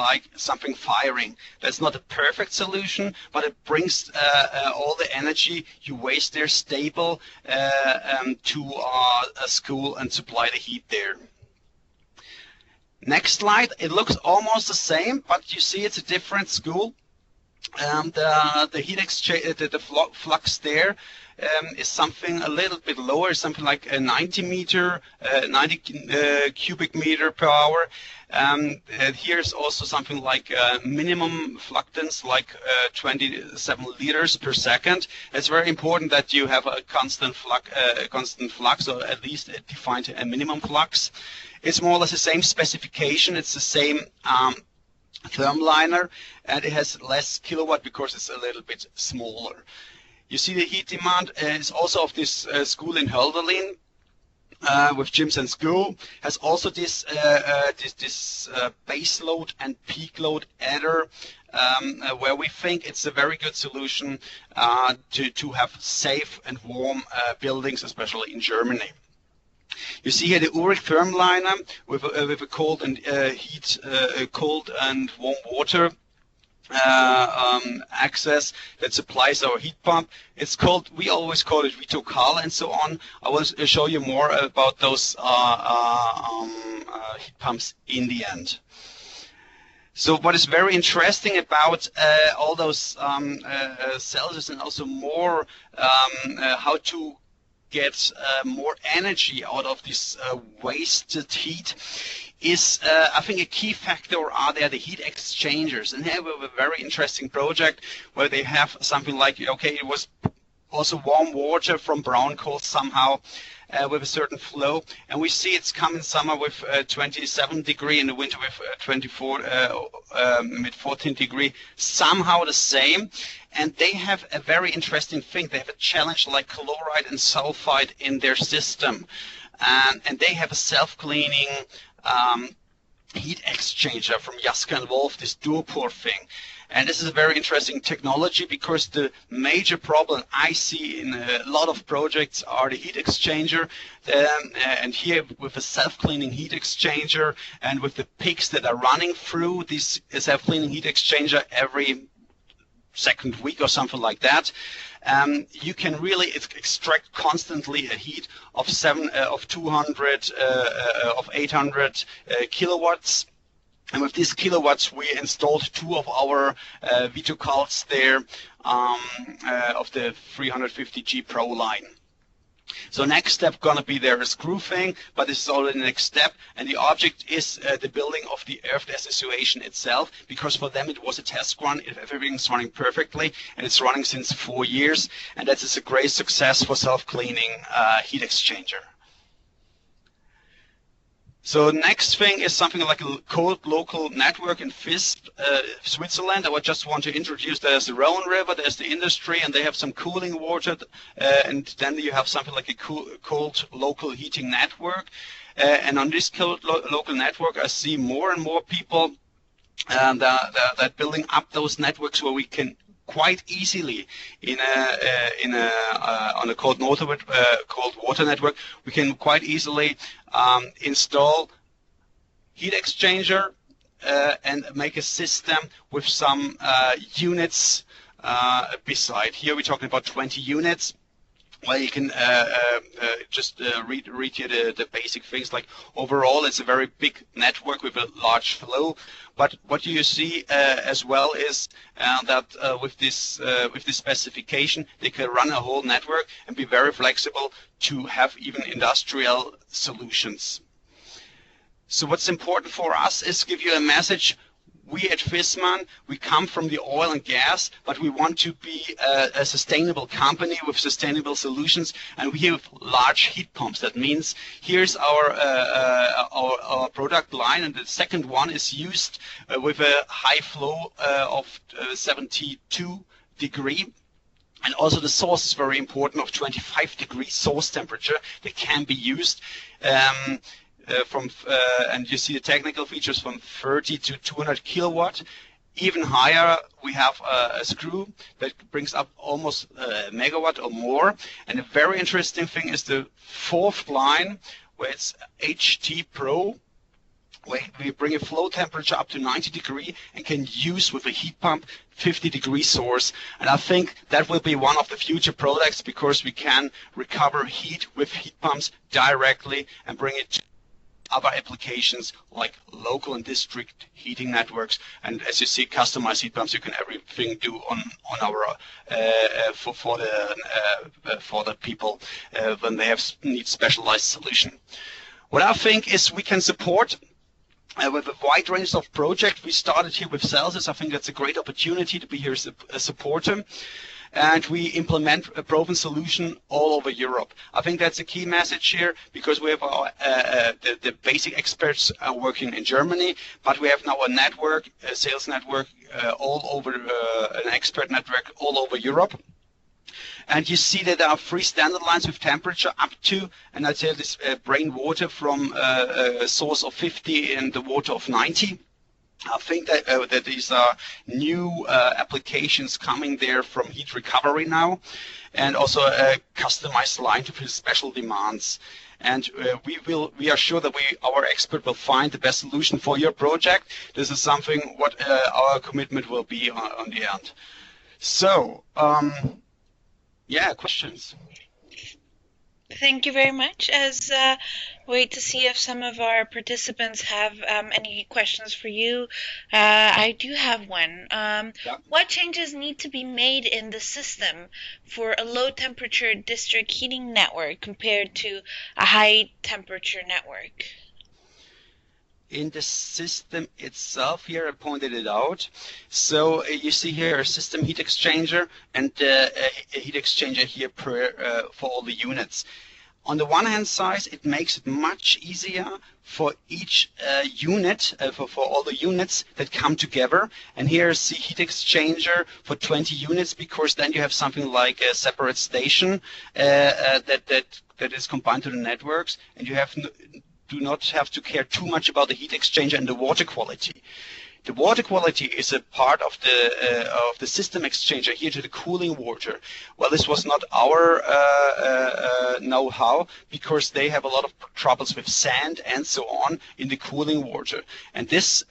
firing. That's not a perfect solution, but it brings all the energy you waste there stable to a school and supply the heat there. Next slide. It looks almost the same, but you see it's a different school. The heat exchange, the flux there is something a little bit lower, something like a 90 cubic meter per hour. Here's also something like minimum fluctance, like 27 liters per second. It's very important that you have a constant flux, or at least a defined minimum flux. It's more or less the same specification. It's the same thermliner, and it has less kilowatt because it's a little bit smaller. You see the heat demand is also of this school in Hölderlin with Jimson School, has also this base load and peak load adder, where we think it's a very good solution to have safe and warm buildings, especially in Germany. You see here the Uric thermliner with a cold and cold and warm water access that supplies our heat pump. It's called, we always call it Vitokal and so on. I will show you more about those heat pumps in the end. So what is very interesting about all those CELSIUS, and also more how to get more energy out of this wasted heat, is I think a key factor are there the heat exchangers. And here we have a very interesting project where they have something like, okay, it was also warm water from brown coal somehow with a certain flow, and we see it's coming summer with 27 degree, in the winter with 14 degree, somehow the same. And they have a very interesting thing. They have a challenge like chloride and sulfide in their system, and they have a self-cleaning heat exchanger from Jaska and Wolf, this duopore thing. And this is a very interesting technology, because the major problem I see in a lot of projects are the heat exchanger, and here with a self-cleaning heat exchanger and with the peaks that are running through this self-cleaning heat exchanger every second week or something like that, you can really extract constantly a heat of 800 kilowatts. And with these kilowatts, we installed 2 of our Vitokals there of the 350G Pro line. So next step gonna be there a screw thing, but this is already the next step, and the object is the building of the earth association itself, because for them it was a test run, everything's running perfectly, and it's running since 4 years, and that is a great success for self-cleaning heat exchanger. So next thing is something like a cold local network in Visp, Switzerland. I would just want to introduce, there's the Rhone River, there's the industry, and they have some cooling water, and then you have something like a cold local heating network. And on this cold local network, I see more and more people that building up those networks where we can quite easily on a cold water network, we can quite easily install heat exchanger and make a system with some units beside. Here we're talking about 20 units. Well, you can just read here the basic things, like overall it's a very big network with a large flow. But what you see as well is that with this specification, they can run a whole network and be very flexible to have even industrial solutions. So what's important for us is give you a message. We at Viessmann, we come from the oil and gas, but we want to be a sustainable company with sustainable solutions, and we have large heat pumps. That means here's our product line, and the second one is used with a high flow of 72 degree. And also the source is very important, of 25 degrees source temperature that can be used. And you see the technical features from 30 to 200 kilowatt. Even higher, we have a screw that brings up almost a megawatt or more. And a very interesting thing is the 4th line, where it's HT Pro, where we bring a flow temperature up to 90 degree and can use with a heat pump 50 degree source. And I think that will be one of the future products, because we can recover heat with heat pumps directly and bring it other applications like local and district heating networks. And as you see, customized heat pumps, you can everything do on our for the people when they need specialized solution. What I think is we can support with a wide range of projects. We started here with CELSIUS. I think that's a great opportunity to be here as a supporter. And we implement a proven solution all over Europe. I think that's a key message here, because we have our the basic experts are working in Germany, but we have now a network, a sales network all over, an expert network all over Europe. And you see that there are 3 standard lines with temperature up to, and I'd say this brain water from a source of 50 and the water of 90. I think that that these are new applications coming there from heat recovery now, and also a customized line to fit special demands. And we are sure that our expert will find the best solution for your project. This is something what our commitment will be on the end. So, yeah, questions. Thank you very much. As wait to see if some of our participants have any questions for you. I do have one. What changes need to be made in the system for a low temperature district heating network compared to a high temperature network? In the system itself, here I pointed it out. So you see here a system heat exchanger and a heat exchanger here for all the units. On the one hand side, it makes it much easier for each unit, for all the units that come together. And here is the heat exchanger for 20 units, because then you have something like a separate station that is combined to the networks, and you do not have to care too much about the heat exchanger and the water quality. The water quality is a part of the system exchanger here to the cooling water. Well, this was not our know-how, because they have a lot of troubles with sand and so on in the cooling water. And this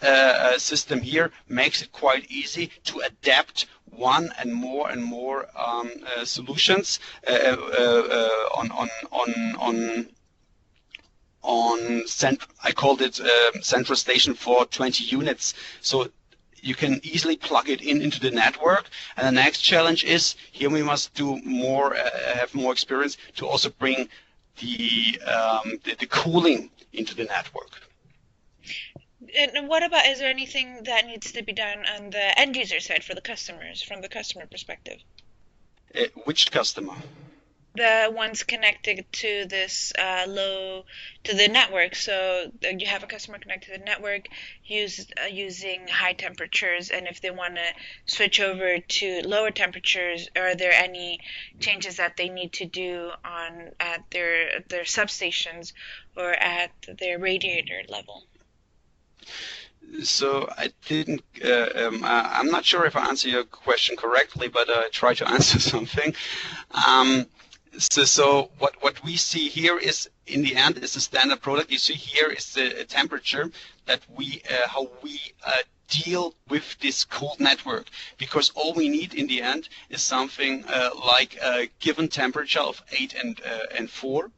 system here makes it quite easy to adapt one and more solutions I called it central station for 20 units. So you can easily plug it into the network. And the next challenge is, here we must do more, have more experience to also bring the cooling into the network. And what about, is there anything that needs to be done on the end user side for the customers, from the customer perspective? Which customer? The ones connected to this to the network. So you have a customer connected to the network using high temperatures, and if they want to switch over to lower temperatures, are there any changes that they need to do at their substations or at their radiator level? So I didn't, I'm not sure if I answered your question correctly, but I try to answer something. So what we see here is, in the end, is the standard product. You see here is the temperature that how we deal with this cold network, because all we need in the end is something like a given temperature of 8 and 4,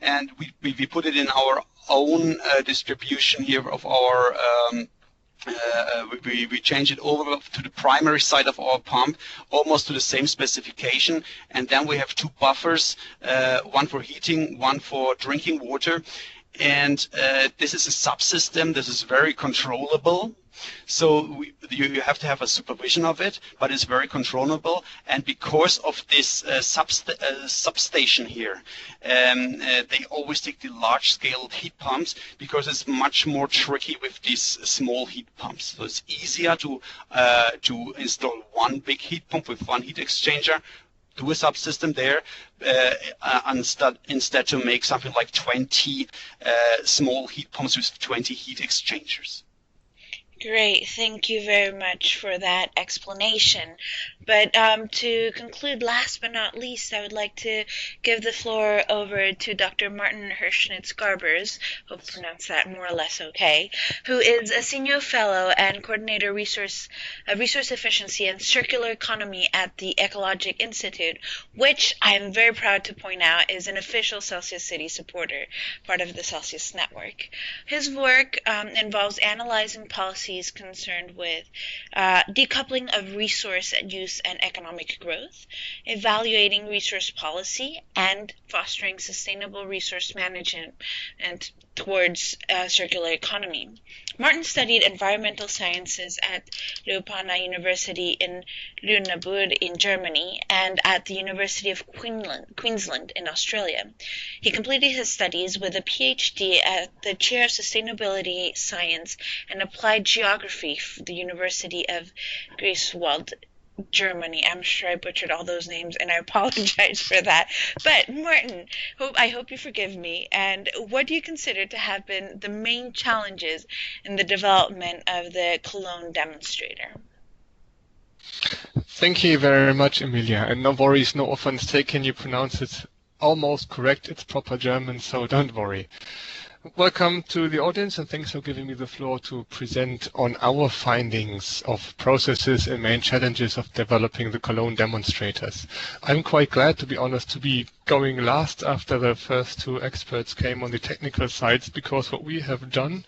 and we put it in our own distribution here of our we change it over to the primary side of our pump, almost to the same specification, and then we have 2 buffers, one for heating, one for drinking water, and this is a subsystem. This is very controllable. So you have to have a supervision of it, but it's very controllable. And because of this substation here, they always take the large-scale heat pumps, because it's much more tricky with these small heat pumps. So it's easier to install one big heat pump with one heat exchanger, do a subsystem there, instead to make something like 20 small heat pumps with 20 heat exchangers. Great, thank you very much for that explanation. But to conclude, last but not least, I would like to give the floor over to Dr. Martin Hirschnitz-Garbers, hope I pronounced that more or less okay, who is a senior fellow and coordinator resource efficiency and circular economy at the Ecologic Institute, which I am very proud to point out is an official Celsius City supporter, part of the Celsius network. His work involves analyzing policies concerned with decoupling of resource use and economic growth, evaluating resource policy, and fostering sustainable resource management and towards circular economy. Martin studied environmental sciences at Leuphana University in Lüneburg in Germany and at the University of Queensland in Australia. He completed his studies with a PhD at the Chair of Sustainability Science and Applied Geography for the University of Greifswald, Germany. I'm sure I butchered all those names, and I apologize for that. But Martin, I hope you forgive me. And what do you consider to have been the main challenges in the development of the Cologne demonstrator? Thank you very much, Emilia. And no worries, no offense taken. You pronounce it almost correct. It's proper German, so don't worry. Welcome to the audience, and thanks for giving me the floor to present on our findings of processes and main challenges of developing the Cologne demonstrators. I'm quite glad, to be honest, to be going last after the first two experts came on the technical sides, because what we have done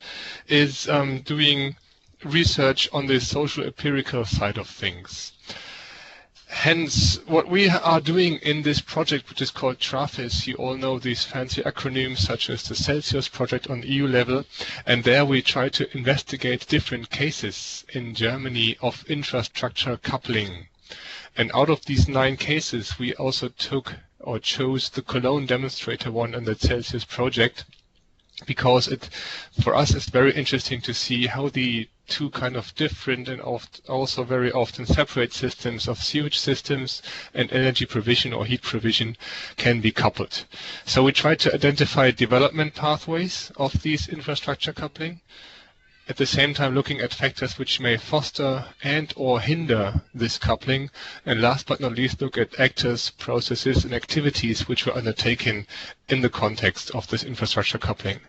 is doing research on the social empirical side of things. Hence, what we are doing in this project, which is called TRAFIS, you all know these fancy acronyms such as the CELSIUS project on EU level, and there we try to investigate different cases in Germany of infrastructure coupling. And out of these 9 cases, we also took or chose the Cologne demonstrator one in the CELSIUS project, because it, for us, is very interesting to see how the two kind of different and also very often separate systems of sewage systems and energy provision or heat provision can be coupled. So we try to identify development pathways of these infrastructure coupling, at the same time looking at factors which may foster and or hinder this coupling, and last but not least look at actors, processes and activities which were undertaken in the context of this infrastructure coupling.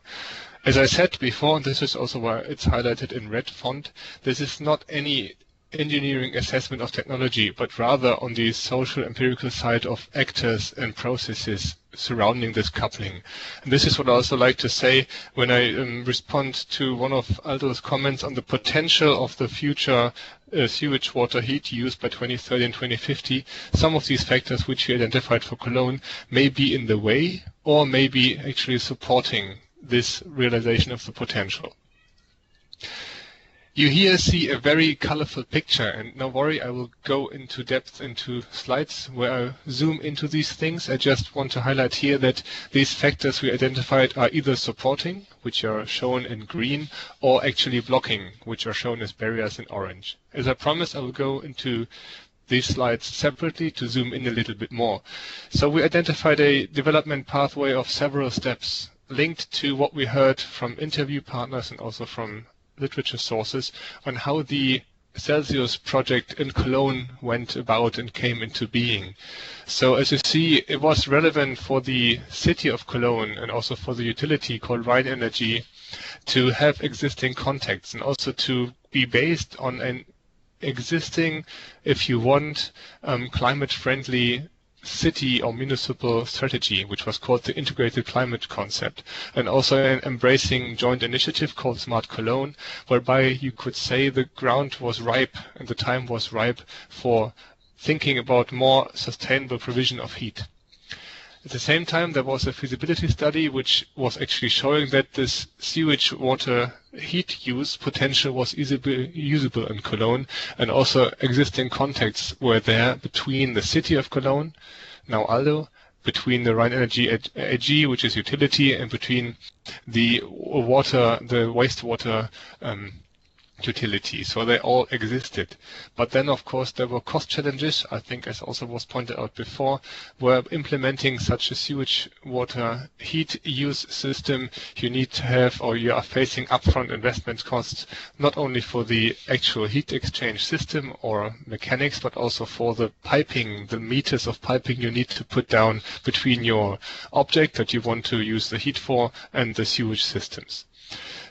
As I said before, and this is also why it's highlighted in red font, this is not any engineering assessment of technology, but rather on the social empirical side of actors and processes surrounding this coupling. And this is what I also like to say when I respond to one of Aldo's comments on the potential of the future sewage water heat use by 2030 and 2050. Some of these factors which we identified for Cologne may be in the way or may be actually supporting this realization of the potential. You here see a very colorful picture, and no worry, I will go into depth into slides where I zoom into these things. I just want to highlight here that these factors we identified are either supporting, which are shown in green, or actually blocking, which are shown as barriers in orange. As I promised, I will go into these slides separately to zoom in a little bit more. So we identified a development pathway of several steps linked to what we heard from interview partners and also from literature sources on how the CELSIUS project in Cologne went about and came into being. So as you see, it was relevant for the city of Cologne and also for the utility called Rhine Energy to have existing contacts and also to be based on an existing, if you want, climate-friendly city or municipal strategy, which was called the integrated climate concept, and also an embracing joint initiative called Smart Cologne, whereby you could say the ground was ripe and the time was ripe for thinking about more sustainable provision of heat. At the same time, there was a feasibility study which was actually showing that this sewage water heat use potential was usable in Cologne, and also existing contacts were there between the city of Cologne, now Aldo, between the Rhine Energy AG, which is utility, and between the wastewater utility, so they all existed. But then, of course, there were cost challenges, I think, as also was pointed out before, where implementing such a sewage water heat use system, you need to have, or you are facing upfront investment costs, not only for the actual heat exchange system or mechanics, but also for the piping, the meters of piping you need to put down between your object that you want to use the heat for and the sewage systems.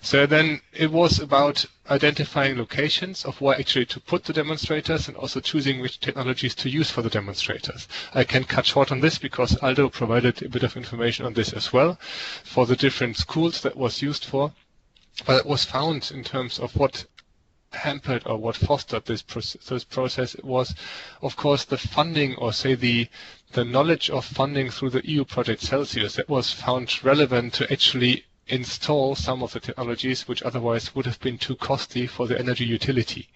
So then it was about identifying locations of where actually to put the demonstrators and also choosing which technologies to use for the demonstrators. I can cut short on this because Aldo provided a bit of information on this as well for the different schools that was used for. But it was found in terms of what hampered or what fostered this process, it was, of course, the funding, or say the knowledge of funding through the EU project CELSIUS that was found relevant to actually install some of the technologies which otherwise would have been too costly for the energy utility.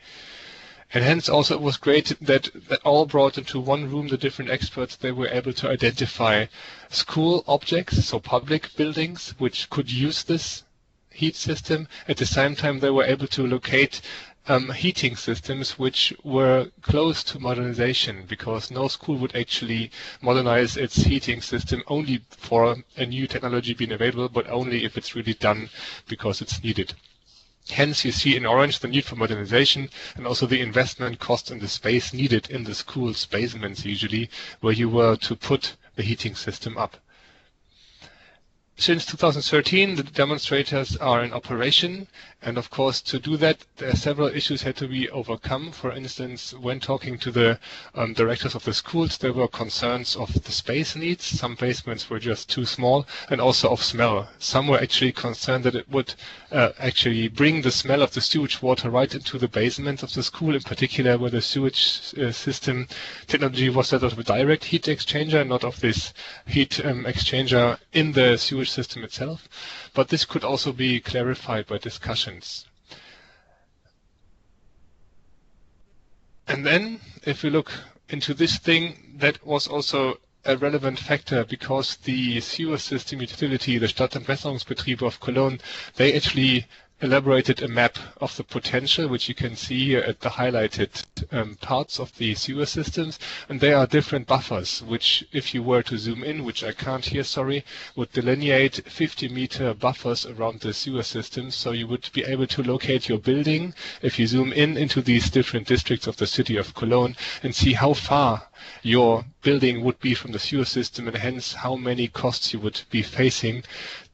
And hence also it was great that all brought into one room the different experts. They were able to identify school objects, so public buildings, which could use this heat system. At the same time, they were able to locate heating systems which were close to modernization, because no school would actually modernize its heating system only for a new technology being available, but only if it's really done because it's needed. Hence, you see in orange the need for modernization and also the investment cost and the space needed in the school's basements, usually, where you were to put the heating system up. Since 2013, the demonstrators are in operation, and of course, to do that, there are several issues had to be overcome. For instance, when talking to the directors of the schools, there were concerns of the space needs. Some basements were just too small, and also of smell. Some were actually concerned that it would actually bring the smell of the sewage water right into the basement of the school, in particular where the sewage system technology was that of a direct heat exchanger, not of this heat exchanger in the sewage system itself, but this could also be clarified by discussions. And then, if we look into this thing, that was also a relevant factor, because the sewer system utility, the Stadt- und Wässerungsbetriebe of Cologne, they actually elaborated a map of the potential, which you can see here at the highlighted parts of the sewer systems. And there are different buffers, which, if you were to zoom in, which I can't here, sorry, would delineate 50-meter buffers around the sewer systems. So you would be able to locate your building, if you zoom in into these different districts of the city of Cologne, and see how far your building would be from the sewer system, and hence how many costs you would be facing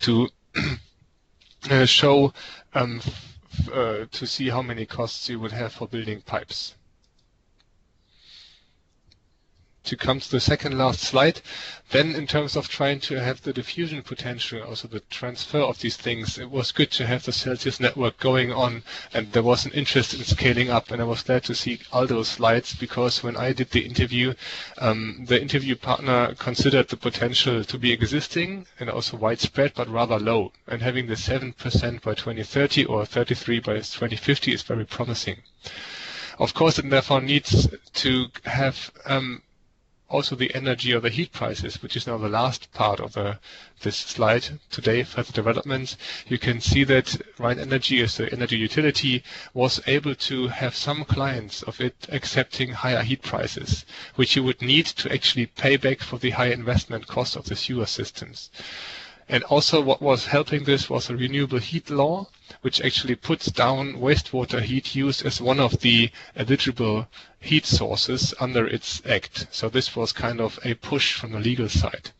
to show to see how many costs you would have for building pipes. To come to the second last slide, then in terms of trying to have the diffusion potential, also the transfer of these things, it was good to have the CELSIUS network going on, and there was an interest in scaling up, and I was glad to see Aldo's slides, because when I did the interview partner considered the potential to be existing and also widespread, but rather low, and having the 7% by 2030 or 33% by 2050 is very promising. Of course, it therefore needs to have also the energy or the heat prices, which is now the last part of this slide today for the developments. You can see that Rhine Energy, as the energy utility, was able to have some clients of it accepting higher heat prices, which you would need to actually pay back for the high investment cost of the sewer systems. And also what was helping this was a renewable heat law, which actually puts down wastewater heat use as one of the eligible heat sources under its act. So this was kind of a push from the legal side.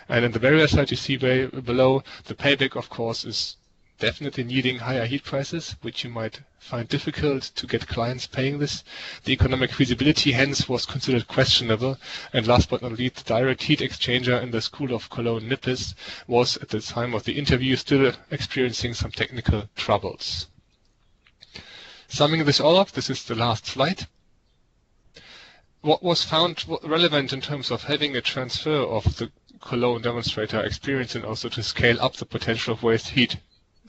And in the barrier side, you see below, the payback, of course, is definitely needing higher heat prices, which you might find difficult to get clients paying this. The economic feasibility hence was considered questionable. And last but not least, the direct heat exchanger in the school of Cologne Nippes was, at the time of the interview, still experiencing some technical troubles. Summing this all up, this is the last slide. What was found relevant in terms of having a transfer of the Cologne demonstrator experience and also to scale up the potential of waste heat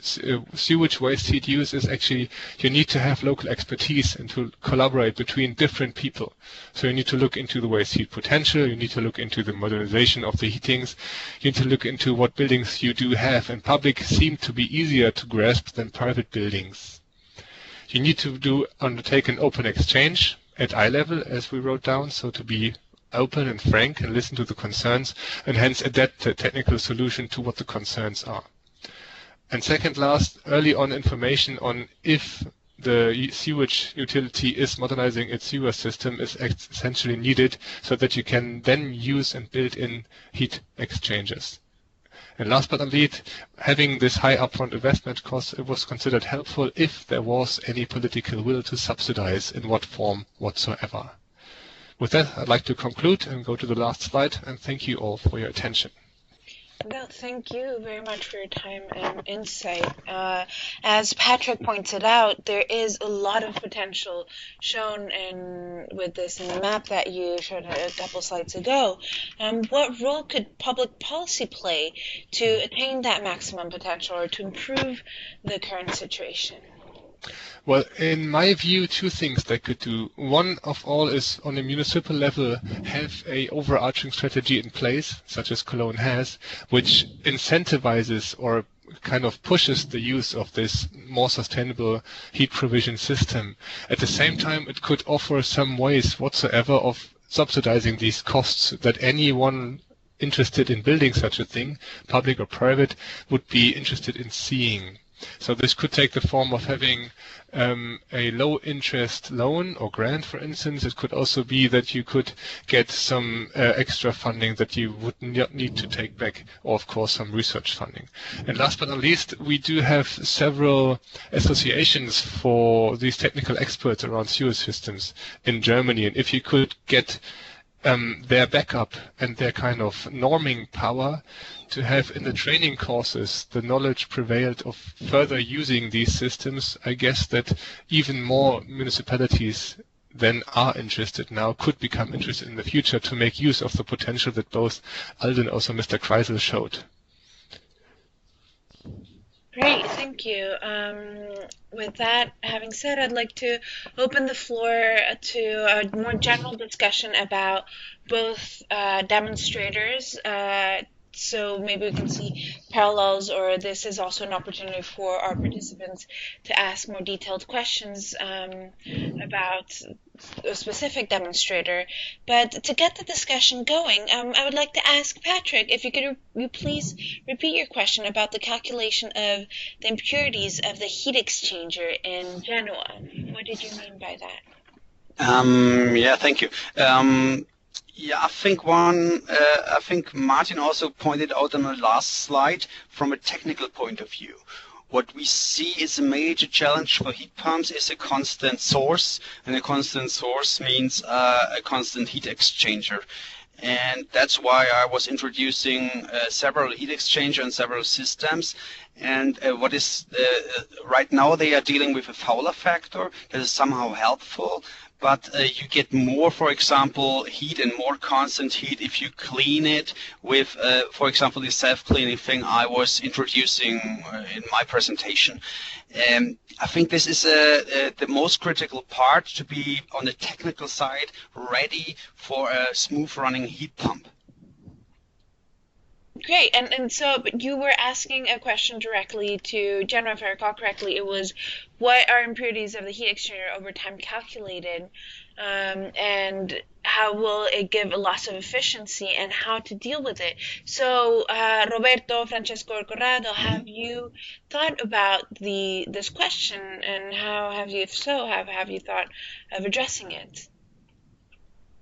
sewage waste heat use is actually you need to have local expertise and to collaborate between different people. So you need to look into the waste heat potential, you need to look into the modernization of the heatings, you need to look into what buildings you do have, and public seem to be easier to grasp than private buildings. You need to undertake an open exchange at eye level, as we wrote down, so to be open and frank and listen to the concerns, and hence adapt a technical solution to what the concerns are. And second last, early on information on if the sewage utility is modernizing its sewer system is essentially needed, so that you can then use and build in heat exchangers. And last but not least, having this high upfront investment cost, it was considered helpful if there was any political will to subsidize in what form whatsoever. With that, I'd like to conclude and go to the last slide, and thank you all for your attention. Well, thank you very much for your time and insight. As Patrick pointed out, there is a lot of potential shown with this in the map that you showed a couple slides ago. What role could public policy play to attain that maximum potential or to improve the current situation? Well, in my view, two things they could do. One of all is, on a municipal level, have a overarching strategy in place, such as Cologne has, which incentivizes or kind of pushes the use of this more sustainable heat provision system. At the same time, it could offer some ways whatsoever of subsidizing these costs that anyone interested in building such a thing, public or private, would be interested in seeing. So this could take the form of having a low-interest loan or grant, for instance. It could also be that you could get some extra funding that you would not need to take back, or of course some research funding. And last but not least, we do have several associations for these technical experts around sewer systems in Germany, and if you could get their backup and their kind of norming power to have in the training courses the knowledge prevailed of further using these systems, I guess that even more municipalities than are interested now could become interested in the future to make use of the potential that both Aldo and also Mr. Kreisel showed. Great, thank you. With that having said, I'd like to open the floor to a more general discussion about both demonstrators. So maybe we can see parallels, or this is also an opportunity for our participants to ask more detailed questions about a specific demonstrator. But to get the discussion going, I would like to ask Patrick if you could you please repeat your question about the calculation of the impurities of the heat exchanger in Genoa. What did you mean by that? Yeah, thank you. Yeah, I think Martin also pointed out on the last slide from a technical point of view. What we see is a major challenge for heat pumps is a constant source, and a constant source means a constant heat exchanger. And that's why I was introducing several heat exchangers and several systems. And what is right now they are dealing with a Fowler factor that is somehow helpful. But you get more, for example, heat and more constant heat if you clean it with, for example, the self-cleaning thing I was introducing in my presentation. I think this is the most critical part to be on the technical side ready for a smooth running heat pump. Great, and so but you were asking a question directly to Genoa, if I recall correctly. It was, what are impurities of the heat exchanger over time calculated, and how will it give a loss of efficiency, and how to deal with it? So, Roberto, Francesco, or Corrado, have you thought about this question, and how have you, if so, have you thought of addressing it?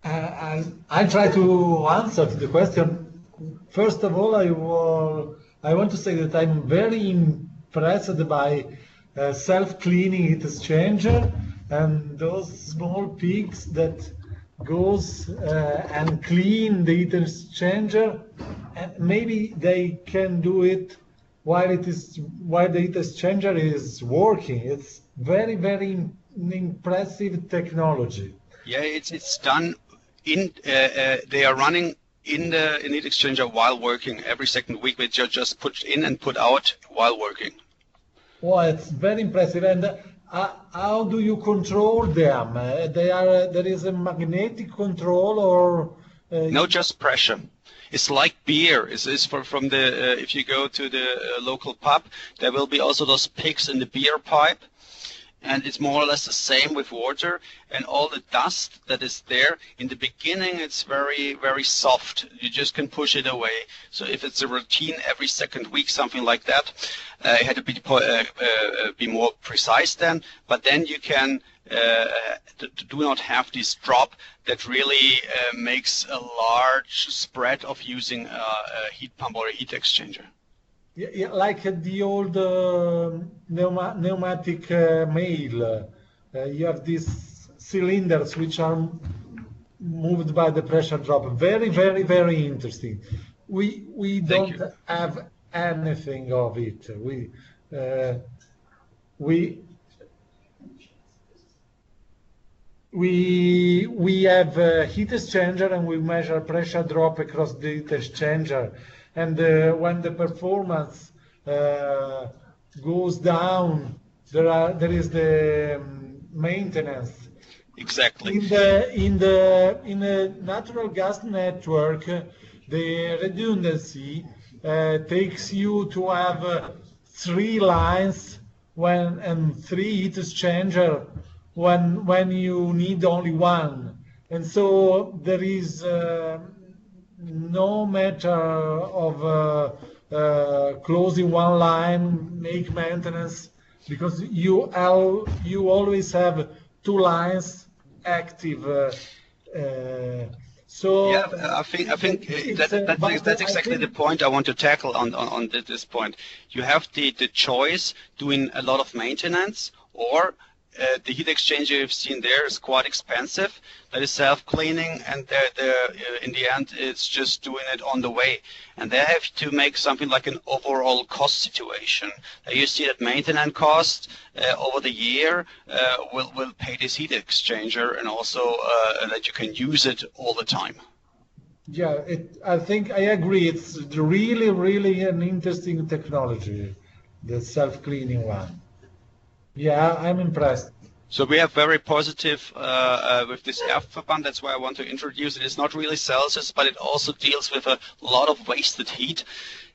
I try to answer the question. First of all, I want to say that I'm very impressed by self-cleaning heat exchanger and those small pigs that goes and clean the heat exchanger, and maybe they can do it while the heat exchanger is working. It's very, very impressive technology. Yeah, it's done in. They are running in the heat exchanger while working. Every second week they just put in and put out while working. Well, it's very impressive. And how do you control them? There is a magnetic control, or no, just pressure. It's like beer. It's from the if you go to the local pub, there will be also those pigs in the beer pipe. and it's more or less the same with water, and all the dust that is there in the beginning, it's very, very soft. You just can push it away. So if it's a routine every second week, something like that, you had to be more precise then, but then you can do not have this drop that really makes a large spread of using a heat pump or a heat exchanger. Yeah, like the old pneumatic mail. You have these cylinders which are moved by the pressure drop. Very, very, very interesting. We don't have anything of it. We have a heat exchanger and we measure pressure drop across the heat exchanger. And when the performance goes down, there is the maintenance. Exactly. In a natural gas network, the redundancy takes you to have 3 lines and 3 heat exchanger when you need only 1. And so there is no matter of closing 1 line, make maintenance, because you always have 2 lines active. So yeah, I think that's exactly the point I want to tackle on this point. You have the choice doing a lot of maintenance, or the heat exchanger you've seen there is quite expensive. That is self-cleaning, and in the end, it's just doing it on the way. And they have to make something like an overall cost situation. You see that maintenance cost over the year will pay this heat exchanger, and also that you can use it all the time. Yeah, I think I agree. It's really, really an interesting technology, the self-cleaning one. Yeah, I'm impressed. So we have very positive with this Verband. That's why I want to introduce it. It's not really CELSIUS, but it also deals with a lot of wasted heat.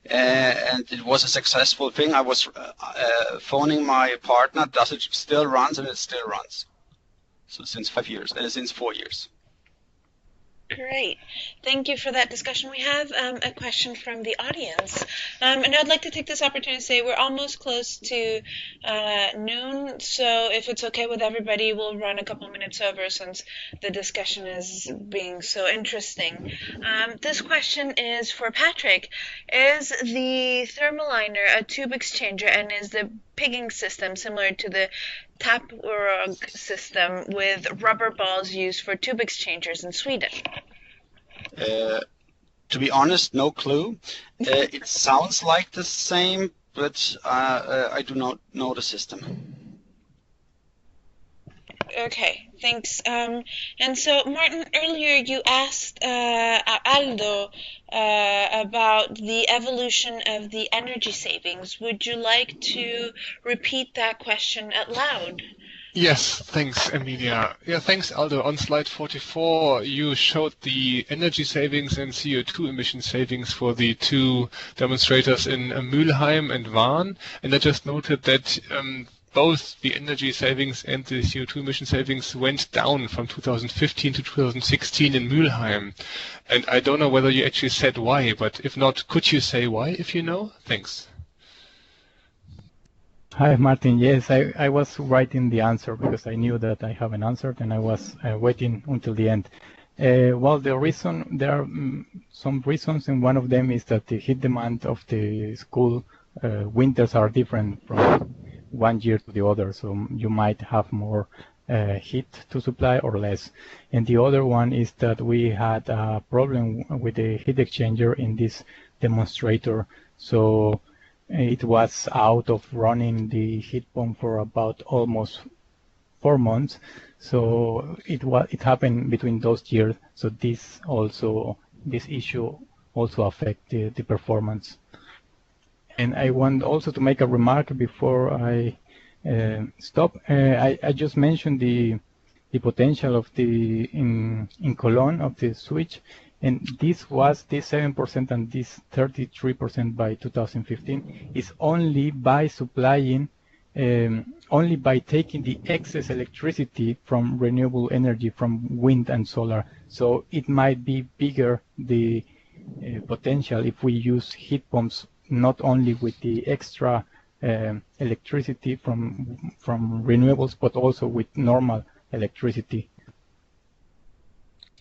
And it was a successful thing. I was phoning my partner. Does it still runs? And it still runs. So since 4 years. Great. Thank you for that discussion. We have a question from the audience. And I'd like to take this opportunity to say we're almost close to noon, so if it's okay with everybody, we'll run a couple minutes over since the discussion is being so interesting. This question is for Patrick. Is the thermaliner a tube exchanger, and is the pigging system similar to the Taprug system with rubber balls used for tube exchangers in Sweden? To be honest, no clue. It sounds like the same, but I do not know the system. Okay, thanks. And so, Martin, earlier you asked Aldo about the evolution of the energy savings. Would you like to repeat that question out loud? Yes, thanks, Emilia. Yeah, thanks, Aldo. On slide 44, you showed the energy savings and CO2 emission savings for the 2 demonstrators in Mülheim and Wahn, and I just noted that both the energy savings and the CO2 emission savings went down from 2015 to 2016 in Mülheim. And I don't know whether you actually said why, but if not, could you say why if you know? Thanks. Hi, Martin. Yes, I was writing the answer because I knew that I haven't answered, and I was waiting until the end. Well, there are some reasons, and one of them is that the heat demand of the school winters are different from one year to the other, so you might have more heat to supply or less. And the other one is that we had a problem with the heat exchanger in this demonstrator, so it was out of running the heat pump for about almost 4 months. So it happened between those years. So this issue also affected the performance. And I want also to make a remark before I stop. I just mentioned the potential of in Cologne of the switch, and this 7% and this 33% by 2015 is only by supplying only by taking the excess electricity from renewable energy from wind and solar. So it might be bigger, the potential, if we use heat pumps not only with the extra electricity from renewables, but also with normal electricity.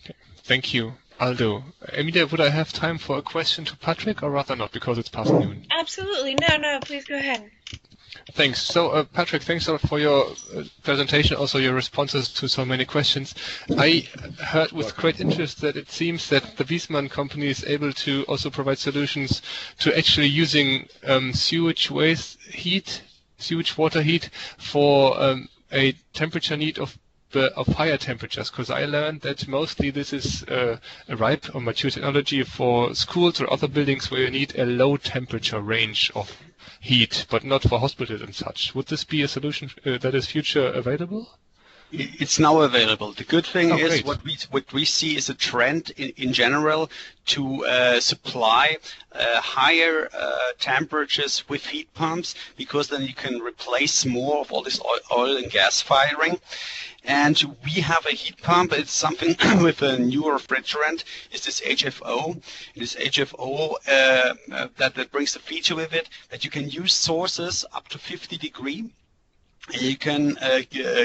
Okay. Thank you, Aldo. Emilia, would I have time for a question to Patrick, or rather not, because it's past noon? Absolutely. No, please go ahead. Thanks. So, Patrick, thanks a lot for your presentation, also your responses to so many questions. I heard with great interest that it seems that the Wiesmann company is able to also provide solutions to actually using sewage water heat for a temperature need of higher temperatures, because I learned that mostly this is a ripe or mature technology for schools or other buildings where you need a low temperature range of heat, but not for hospitals and such. Would this be a solution that is future available? It's now available. The good thing is great. what we see is a trend in general to supply higher temperatures with heat pumps, because then you can replace more of all this oil and gas firing. And we have a heat pump. It's something with a newer refrigerant. It's this HFO. This HFO that brings the feature with it that you can use sources up to 50 degrees. You can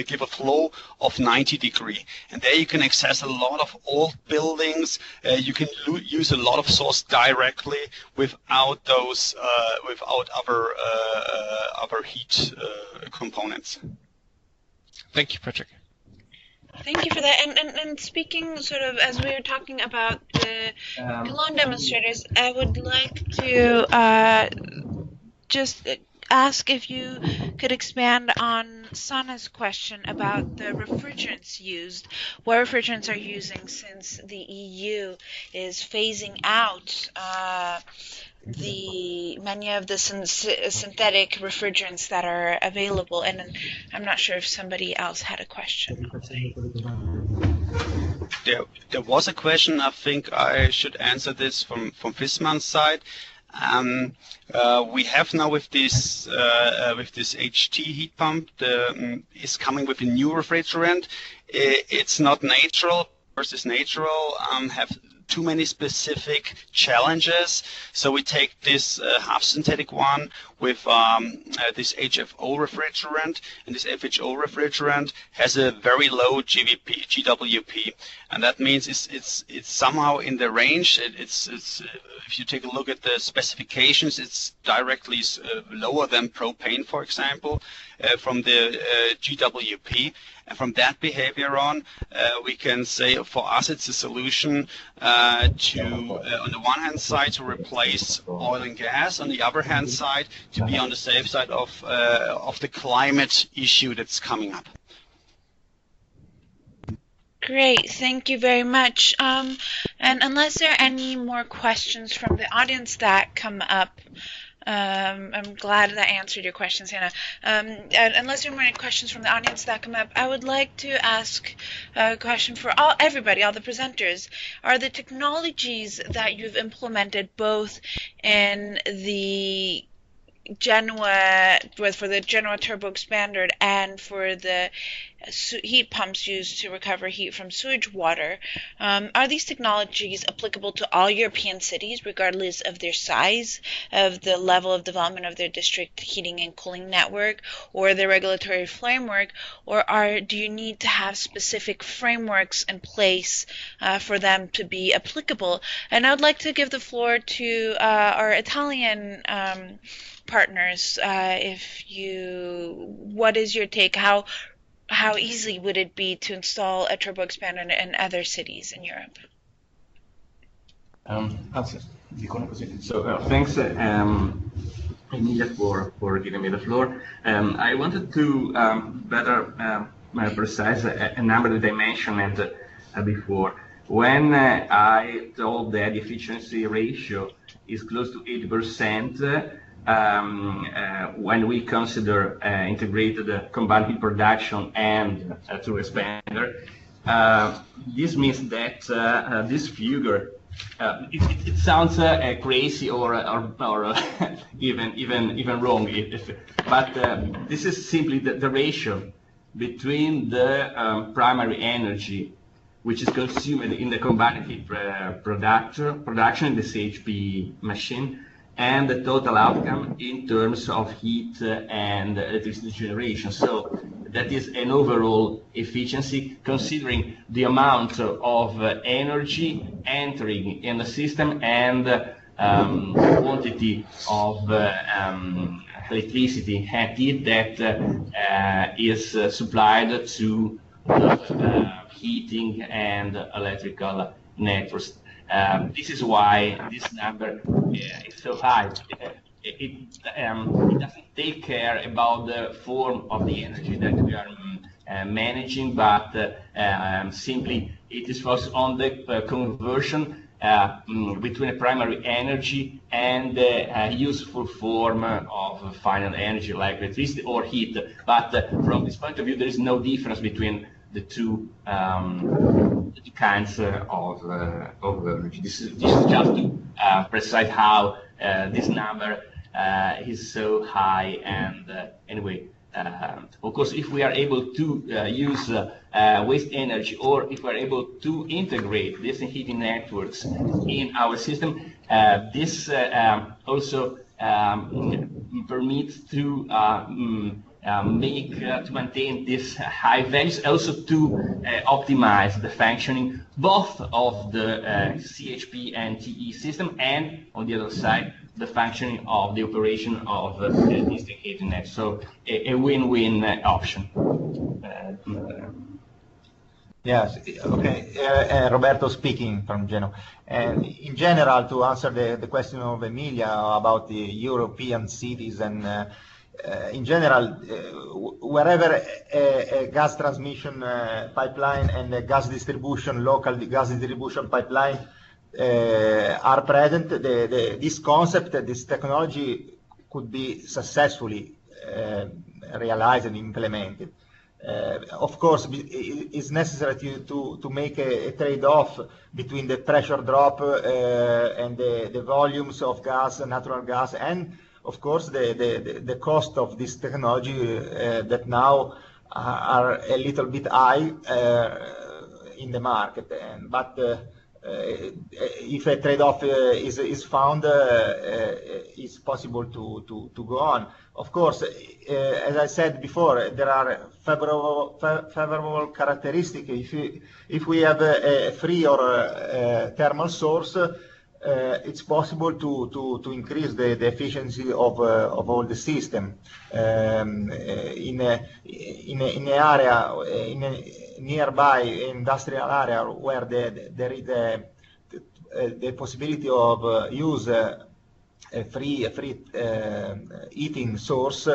give a flow of 90 degrees, and there you can access a lot of old buildings. You can use a lot of source directly without those without other heat components. Thank you, Patrick. Thank you for that. And speaking sort of as we were talking about the Cologne demonstrators, I would like to just ask if you could expand on Sana's question about the refrigerants used. What refrigerants are you using, since the EU is phasing out many of the synthetic refrigerants that are available? And I'm not sure if somebody else had a question. There was a question. I think I should answer this from Wiesmann's side. We have now with this HT heat pump is coming with a new refrigerant. It's not natural versus natural. Have too many specific challenges. So we take this half synthetic one with this HFO refrigerant, and this FHO refrigerant has a very low GWP, and that means it's somehow in the range. It's if you take a look at the specifications, it's directly lower than propane, for example, from the GWP. And from that behavior on, we can say for us it's a solution to, on the one hand side, to replace oil and gas, on the other hand side, to be on the safe side of the climate issue that's coming up. Great, thank you very much. And unless there are any more questions from the audience that come up, I'm glad that I answered your questions, Hannah. Unless there are more questions from the audience that come up, I would like to ask a question for everybody, all the presenters. Are the technologies that you've implemented both in the Genoa, for the Genoa turbo expander and for the heat pumps used to recover heat from sewage water, are these technologies applicable to all European cities, regardless of their size, of the level of development of their district heating and cooling network, or their regulatory framework, or do you need to have specific frameworks in place for them to be applicable? And I would like to give the floor to our Italian partners. What is your take? How easy would it be to install a turbo expander in other cities in Europe? So thanks, Emilia, for giving me the floor. I wanted to better precise a number that I mentioned before. When I told that the efficiency ratio is close to 80%, when we consider integrated combined heat production and turbo expander, this means that this figure it sounds crazy or even wrong, but this is simply the ratio between the primary energy which is consumed in the combined heat production in the CHP machine, and the total outcome in terms of heat and electricity generation. So that is an overall efficiency considering the amount of energy entering in the system and quantity of electricity and heat that is supplied to heating and electrical networks. This is why this number is so high. It doesn't take care about the form of the energy that we are managing, but simply it is focused on the conversion between a primary energy and a useful form of final energy like electricity or heat. But from this point of view, there is no difference between the two kinds of energy. This is just to precise how this number is so high. And anyway, of course, if we are able to use waste energy, or if we are able to integrate district heating networks in our system, this also permits to to maintain these high values, also to optimize the functioning both of the CHP and TE system, and on the other side, the functioning of the operation of the district heating network. So a win-win option. Yes, okay. Roberto speaking from Genoa. And in general, to answer the question of Emilia about the European cities, and in general, wherever a gas transmission pipeline and a gas distribution, local gas distribution pipeline are present, this concept, this technology could be successfully realized and implemented. Of course, it's necessary to make a trade-off between the pressure drop and the volumes of gas, natural gas, and of course the cost of this technology that now are a little bit high in the market. But if a trade-off is found, it's possible to go on. Of course, as I said before, there are favorable characteristics. If we have a free or thermal source, it's possible to increase the efficiency of all the system. In an area, in a nearby industrial area where there is the possibility of use a free heating source,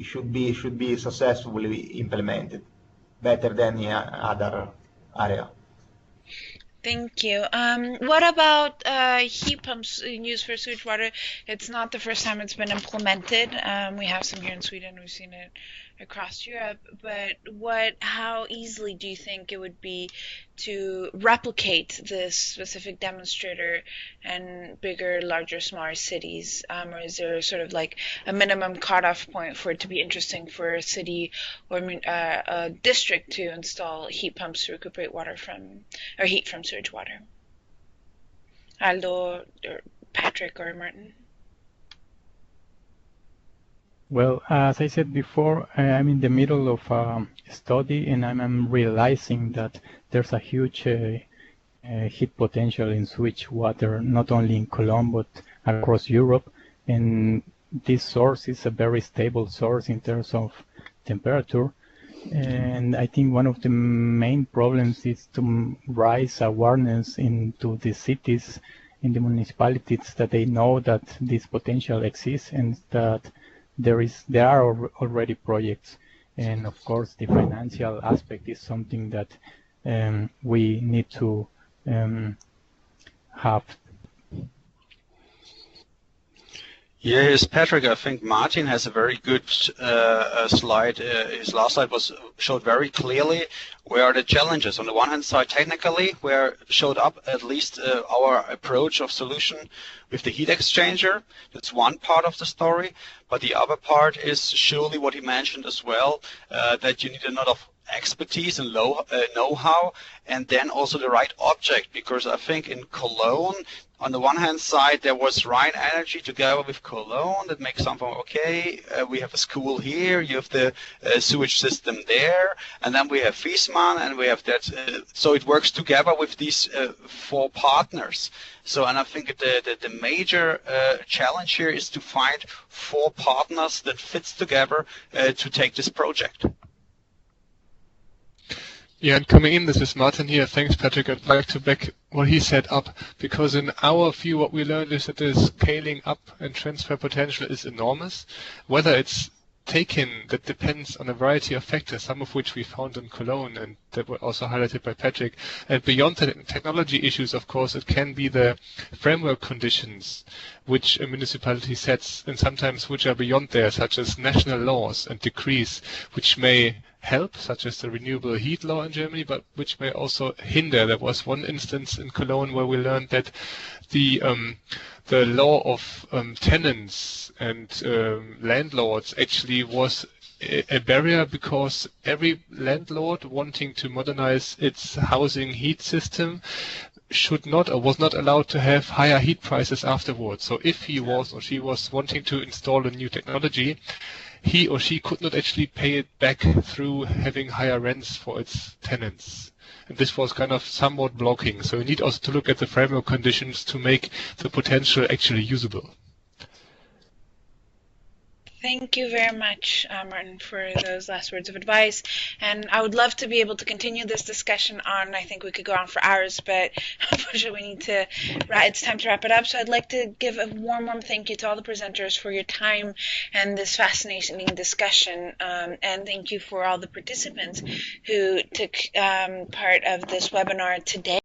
should be successfully implemented, better than the other area. Thank you. What about heat pumps used for sewage water? It's not the first time it's been implemented. We have some here in Sweden. We've seen it across Europe. But how easily do you think it would be to replicate this specific demonstrator in bigger, larger, smaller cities? Or is there sort of like a minimum cutoff point for it to be interesting for a city or a district to install heat pumps to recuperate water or heat from sewage water? Aldo, or Patrick, or Martin? Well, as I said before, I'm in the middle of a study, and I'm realizing that there's a huge heat potential in sewage water, not only in Cologne, but across Europe. And this source is a very stable source in terms of temperature. And I think one of the main problems is to raise awareness into the cities, in the municipalities, that they know that this potential exists and that there are already projects. And of course, the financial aspect is something that we need to have. Yes, Patrick, I think Martin has a very good slide. His last slide showed very clearly where are the challenges. On the one hand side, technically, where showed up at least our approach of solution with the heat exchanger. That's one part of the story. But the other part is surely what he mentioned as well, that you need a lot of expertise and know-how, and then also the right object, because I think in Cologne, on the one hand side, there was Rhine Energy together with Cologne that makes something okay. We have a school here, you have the sewage system there, and then we have Wiesmann, and we have that. So it works together with these 4 partners. So, and I think the major challenge here is to find 4 partners that fits together to take this project. Yeah, and coming in, this is Martin here. Thanks, Patrick. I'd like to back what he set up, because in our view, what we learned is that the scaling up and transfer potential is enormous. Whether it's taken, that depends on a variety of factors, some of which we found in Cologne, and that were also highlighted by Patrick. And beyond the technology issues, of course, it can be the framework conditions which a municipality sets, and sometimes which are beyond there, such as national laws and decrees, which may help, such as the renewable heat law in Germany, but which may also hinder. There was one instance in Cologne where we learned that the law of tenants and landlords actually was a barrier, because every landlord wanting to modernize its housing heat system should not or was not allowed to have higher heat prices afterwards. So if he was or she was wanting to install a new technology, he or she could not actually pay it back through having higher rents for its tenants. And this was kind of somewhat blocking. So you need also to look at the framework conditions to make the potential actually usable. Thank you very much, Martin, for those last words of advice. And I would love to be able to continue this discussion on. I think we could go on for hours, but unfortunately we need to, it's time to wrap it up. So I'd like to give a warm thank you to all the presenters for your time and this fascinating discussion. And thank you for all the participants who took part of this webinar today.